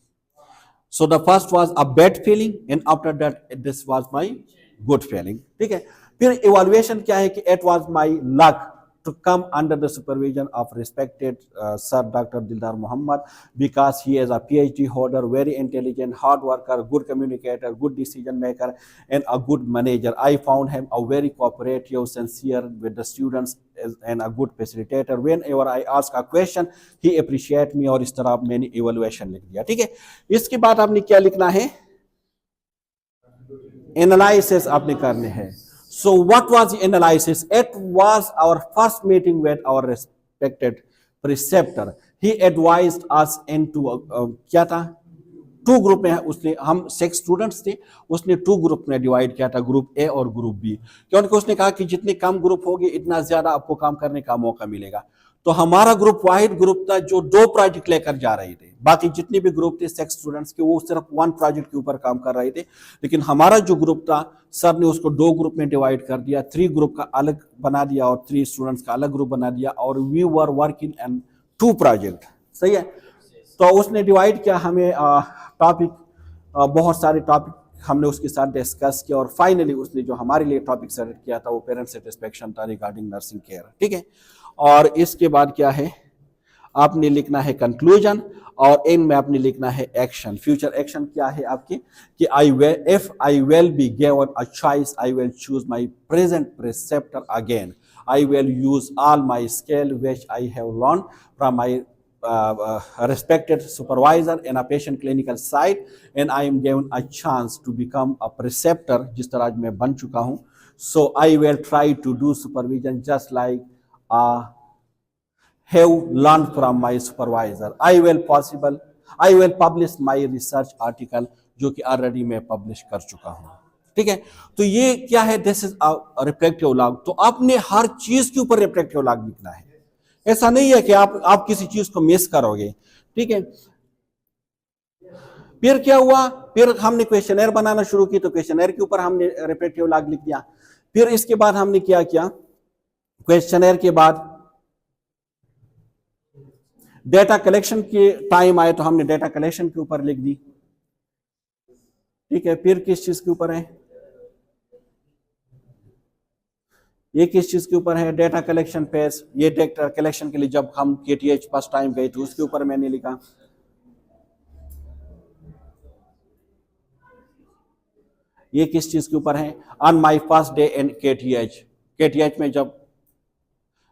So the first was a bad feeling and after that this was my good feeling. ठीक है, फिर evaluation क्या है कि it was my luck to come under the supervision of respected Sir Dr. Dildar Muhammad because he is a PhD holder, very intelligent, hard worker, good communicator, good decision maker and a good manager. I found him a very cooperative, sincere with the students and a good facilitator. Whenever I ask a question, he appreciate me. और इस तरह मैंने evaluation लिख दिया. ठीक है, इसके बाद आपने क्या लिखना है, एनालिसिस आपने करने हैं. So what was the analysis? It was our first meeting with our respected preceptor. He advised us into क्या था, 2 ग्रुप में. उसने, हम 6 स्टूडेंट्स थे, उसने 2 ग्रुप में डिवाइड किया था, ग्रुप ए और ग्रुप बी, क्योंकि उसने कहा कि जितने कम ग्रुप होंगे इतना ज्यादा आपको काम करने का मौका मिलेगा. तो हमारा ग्रुप वाहिद ग्रुप था जो 2 प्रोजेक्ट लेकर जा रहे थे. बाकी जितने भी ग्रुप थे 6 स्टूडेंट्स के, वो सिर्फ 1 प्रोजेक्ट के ऊपर काम कर रहे थे. लेकिन हमारा जो ग्रुप था सर ने उसको 2 ग्रुप में डिवाइड कर दिया, 3 ग्रुप का अलग बना दिया और 3 स्टूडेंट्स का अलग ग्रुप बना दिया और we were working in 2 project. सही है, तो उसने डिवाइड किया हमें टॉपिक, बहुत सारे टॉपिक हमने उसके साथ डिस्कस किया और फाइनली उसने जो हमारे लिए टॉपिक सेलेक्ट किया था वो पेरेंट सेटिस्फेक्शन था रिगार्डिंग नर्सिंग केयर. ठीक है, और इसके बाद क्या है, आपने लिखना है कंक्लूजन और एंड में आपने लिखना है एक्शन. फ्यूचर एक्शन क्या है आपके कि if I will be given a choice I will choose my present preceptor again. I will use all my skill which I have learn from my respected supervisor in a patient clinical side and I am given a chance to become a preceptor जिस तरह आज मैं बन चुका हूँ. So I will try to do supervision just like have learned from my supervisor. I will publish my research article जो कि ऑलरेडी मैं पब्लिश कर चुका हूँ. ठीक है, तो ये क्या है, दिस इज रिफ्लेक्टिव लॉग. तो आपने हर चीज के ऊपर रिफ्लेक्टिव लॉग लिखना है. ऐसा नहीं है कि आप किसी चीज को मिस करोगे. ठीक है, फिर क्या हुआ, फिर हमने क्वेश्चनर बनाना शुरू की तो क्वेश्चनर के ऊपर हमने रिफ्लेक्टिव लॉग लिख दिया. फिर इसके बाद हमने क्या किया, क्वेश्चनर के बाद डेटा कलेक्शन के टाइम आए तो हमने डेटा कलेक्शन के ऊपर लिख दी. ठीक है, फिर किस चीज के ऊपर है, ये किस चीज के ऊपर है, डेटा कलेक्शन पेज. ये डेटा कलेक्शन के लिए जब हम KTH फर्स्ट टाइम गए तो उसके ऊपर मैंने लिखा. ये किस चीज के ऊपर है, on my first day in KTH. KTH में जब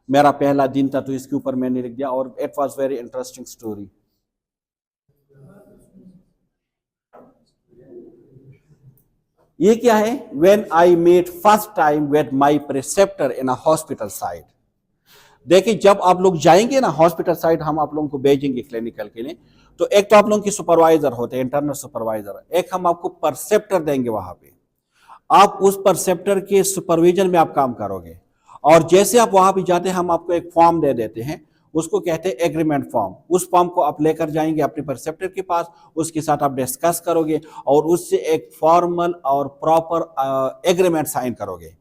मेरा पहला दिन था तो इसके ऊपर मैंने लिख दिया, और it was very interesting story. ये क्या है? When I met first time with my preceptor in a hospital side. देखिए जब आप लोग जाएंगे ना हॉस्पिटल साइड, हम आप लोगों को भेजेंगे क्लिनिकल के लिए, तो एक तो आप लोगों की सुपरवाइजर होते हैं, इंटरनल सुपरवाइजर, एक हम आपको परसेप्टर देंगे वहां पे। आप उस परसेप्टर के सुपरविजन में आप काम करोगे, और जैसे आप वहां पे जाते हैं हम आपको एक फॉर्म दे देते हैं, उसको कहते हैं एग्रीमेंट फॉर्म। उस फॉर्म को आप लेकर जाएंगे अपने परसेप्टर के पास, उसके साथ आप डिस्कस करोगे और उससे एक फॉर्मल और प्रॉपर एग्रीमेंट साइन करोगे।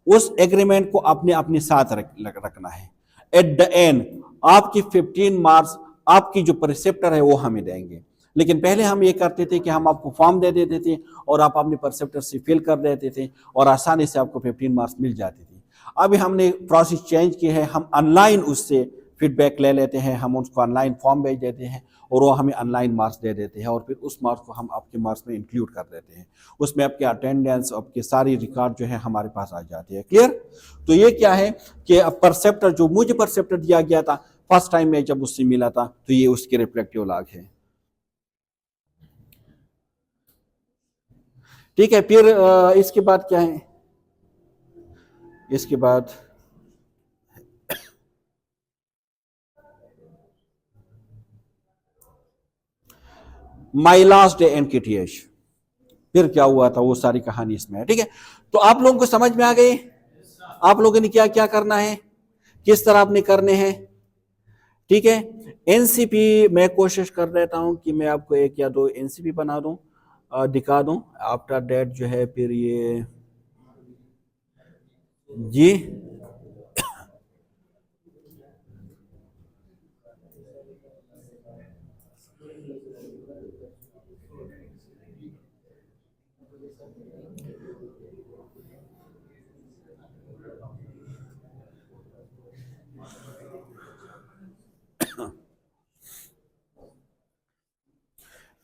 उस एग्रीमेंट को आपने अपने साथ रखना है। एट द एंड आपकी 15 मार्क्स आपकी जो प्रिसेप्टर है वो हमें देंगे। लेकिन पहले हम ये करते थे कि हम आपको फॉर्म दे देते थे और आप अपने परसेप्टर से फिल कर देते थे और आसानी से आपको 15 मार्क्स मिल जाती थी। अभी हमने प्रोसेस चेंज की है, हम ऑनलाइन उससे फीडबैक ले लेते हैं, हम उसको ऑनलाइन फॉर्म भेज देते हैं और वो हमें ऑनलाइन मार्क्स दे देते हैं, और फिर उस मार्क्स को हम आपके मार्क्स में इंक्लूड कर देते हैं। उसमें आपके अटेंडेंस, आपके सारी रिकॉर्ड जो है हमारे पास आ जाती है। क्लियर? तो ये क्या है कि परसेप्टर, जो मुझे परसेप्टर दिया गया था फर्स्ट टाइम में जब उससे मिला था, तो ये उसके रिफ्लेक्टिव लॉग है। ठीक है, फिर इसके बाद क्या है? इसके बाद my last day in KTH, फिर क्या हुआ था वो सारी कहानी इसमें है। ठीक है, तो आप लोगों को समझ में आ गई आप लोगों ने क्या क्या करना है, किस तरह आपने करने हैं। ठीक है, एनसीपी मैं कोशिश कर देता हूं कि मैं आपको एक या दो एनसीपी बना दूं, दिखा दूं। आफ्टर डेट जो है फिर ये जी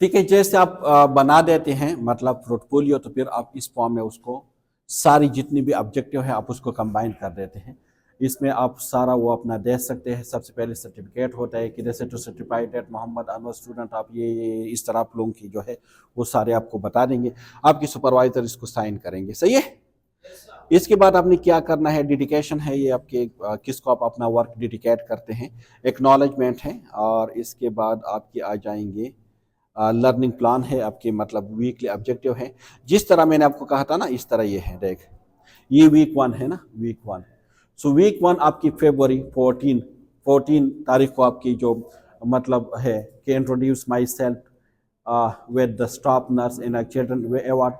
ठीक है, जैसे आप बना देते हैं मतलब पोर्टफोलियो, तो फिर आप इस फॉर्म में उसको सारी जितनी भी ऑब्जेक्टिव है आप उसको कंबाइन कर देते हैं। इसमें आप सारा वो अपना दे सकते हैं। सबसे पहले सर्टिफिकेट होता है कि जैसे to certified at Mohammad Anwar student, आप ये इस तरह आप लोगों की जो है वो सारे आपको बता देंगे, आपकी सुपरवाइजर इसको साइन करेंगे। सही है। इसके बाद आपने क्या करना है, डेडिकेशन है, ये आपके किसको आप अपना वर्क डेडिकेट करते हैं, एक्नॉलेजमेंट है, और इसके बाद आपके आ जाएंगे लर्निंग प्लान है, आपके मतलब वीकली ऑब्जेक्टिव है। जिस तरह मैंने आपको कहा था ना इस तरह ये है। देख ये वीक 1 है ना, वीक 1। सो वीक 1 आपकी फरवरी 14 तारीख को आपकी जो मतलब है कि introduce my self with the staff nurse in children award.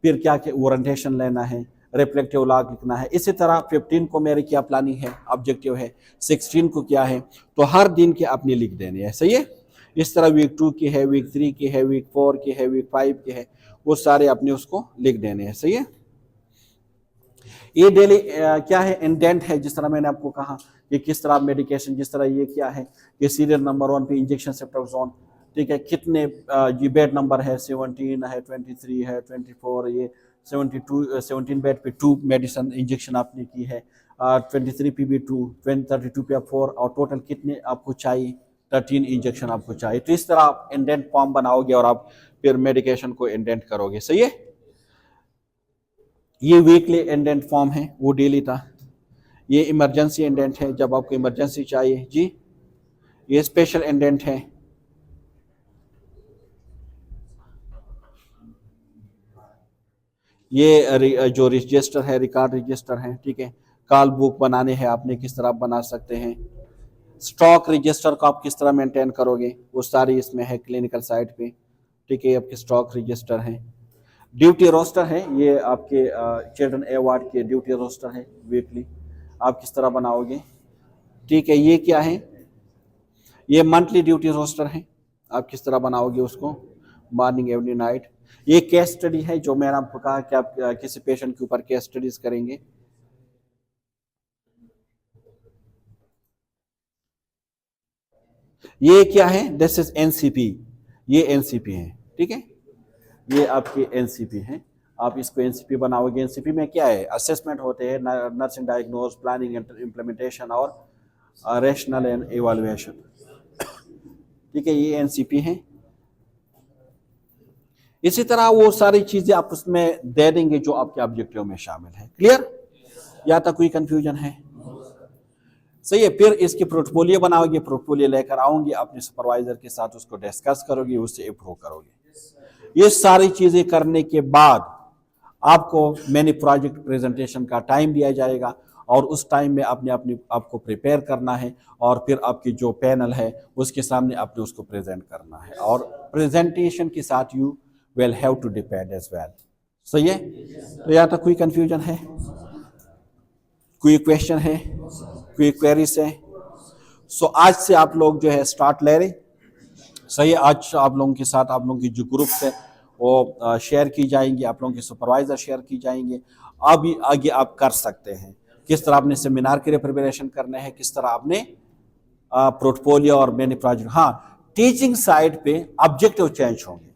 फिर क्या क्या ओरिएंटेशन लेना है, रिफ्लेक्टिव लॉग लिखना है। इसी तरह 15 को मेरी क्या प्लानिंग है, ऑब्जेक्टिव है, 16 को क्या है, तो हर दिन के अपने लिख देने हैं। सही है। इस तरह वीक 2 की है, वीक 3 की है, वीक 4 की है, वीक 5 की है, वो सारे अपने उसको लिख देने हैं। सही है। ये डेली क्या है, इंडेंट है, जिस तरह मैंने आपको कहा कि किस तरह मेडिकेशन, जिस तरह ये क्या है कि सीरियल नंबर 1 पे इंजेक्शन सेप्टोक्सोन, ठीक है, कितने जी बेड नंबर है, 17 है, 23 है, 24, ये 72 17 बेड पे 2 मेडिसिन इंजेक्शन आपने की है, 23 पे भी 2, 32 पे 4, और टोटल कितने आपको चाहिए, 13 इंजेक्शन आपको चाहिए। तो इस तरह आप इंडेंट फॉर्म बनाओगे और आप फिर मेडिकेशन को इंडेंट करोगे। सही है। ये वीकली इंडेंट फॉर्म है, वो डेली था। ये इमरजेंसी इंडेंट है, जब आपको इमरजेंसी चाहिए जी। ये स्पेशल इंडेंट है। ये जो रजिस्टर है, रिकॉर्ड रजिस्टर है। ठीक है, कॉल बुक बनाने हैं आपने, किस तरह बना सकते हैं। स्टॉक रजिस्टर को आप किस तरह मेंटेन करोगे, वो सारी इसमें है क्लिनिकल साइट पे। ठीक है, आपके स्टॉक रजिस्टर हैं। ड्यूटी रोस्टर है, ये आपके चिल्ड्रन अवार्ड के ड्यूटी रोस्टर है वीकली, आप किस तरह बनाओगे। ठीक है, ये क्या है, ये मंथली ड्यूटी रोस्टर है, आप किस तरह बनाओगे उसको, मॉर्निंग इवनिंग नाइट। ये केस स्टडी है, जो मैंने आपको कहा कि आप किसी पेशेंट के ऊपर केस स्टडीज करेंगे। ये क्या है, दिस इज एनसीपी, ये एनसीपी है। ठीक है, ये आपकी एनसीपी है, आप इसको एनसीपी बनाओगे। एनसीपी में क्या है, असेसमेंट होते हैं, नर्सिंग डायग्नोज, प्लानिंग, इम्प्लीमेंटेशन और रेशनल एंड इवैल्यूएशन, ठीक है, ये एनसीपी है। इसी तरह वो सारी चीजें आप उसमें दे देंगे जो आपके ऑब्जेक्टिव में शामिल है। क्लियर? या तक कोई कंफ्यूजन है? सही है। फिर इसकी पोर्टफोलियो बनाओगे, पोर्टफोलियो लेकर आओगे अपने सुपरवाइजर के साथ, उसको डिस्कस करोगे, उससे अप्रूव करोगे। ये सारी चीजें करने के बाद आपको मैंने प्रोजेक्ट प्रेजेंटेशन का टाइम दिया जाएगा और उस टाइम में आपने अपनी आपको प्रिपेयर करना है और फिर आपकी जो पैनल है उसके सामने आपने उसको प्रेजेंट करना है और प्रेजेंटेशन के साथ you will have to depend as well. सही है? तो यहाँ तक कोई कंफ्यूजन है, कोई क्वेश्चन है, कोई क्वेरीज है? सो आज से आप लोग जो है स्टार्ट ले रहे। सही है। आज आप लोगों के साथ आप लोगों की जो ग्रुप है वो शेयर की जाएंगी, आप लोगों के सुपरवाइजर शेयर की जाएंगे। अब आगे आप कर सकते हैं किस तरह आपने सेमिनार के लिए प्रिपरेशन करना है, किस तरह आपने पोर्टफोलियो और मैंने प्रोजेक्ट। हाँ, टीचिंग साइड पे ऑब्जेक्टिव चेंज होंगे।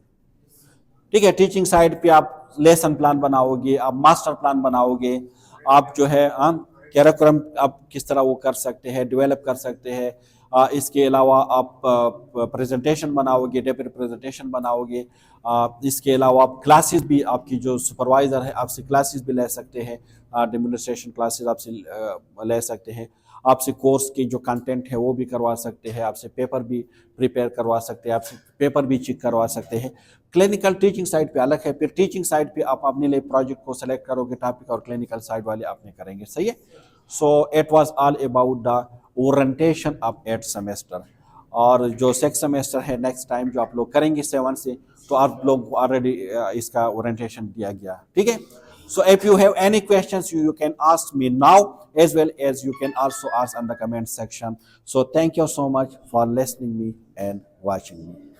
ठीक है, टीचिंग साइड पे आप लेसन प्लान बनाओगे, आप मास्टर प्लान बनाओगे, आप जो है कैरिकुलम आप किस तरह वो कर सकते हैं, डेवलप कर सकते हैं। इसके अलावा आप प्रेजेंटेशन बनाओगे, डेप्थ प्रेजेंटेशन बनाओगे। इसके अलावा आप क्लासेस भी, आपकी जो सुपरवाइजर है आपसे क्लासेस भी ले सकते हैं, डेमोन्स्ट्रेशन क्लासेस आपसे ले सकते हैं, आपसे कोर्स की जो कंटेंट है वो भी करवा सकते हैं, आपसे पेपर भी प्रिपेयर करवा सकते हैं, आपसे पेपर भी चेक करवा सकते हैं। क्लिनिकल टीचिंग साइड पे अलग है। फिर टीचिंग साइड पे आप अपने लिए प्रोजेक्ट को सेलेक्ट करोगे टॉपिक, और क्लिनिकल साइड वाले आपने करेंगे। सही है। So it was all about the orientation of 8th semester. और जो 6th सेमेस्टर है नेक्स्ट टाइम जो आप लोग करेंगे 7 से, तो आप लोग ऑलरेडी इसका ओरिएंटेशन दिया गया। ठीक है। So if you have any questions, you can ask me now, as well as you can also ask on the comment section. So thank you so much for listening me and watching me.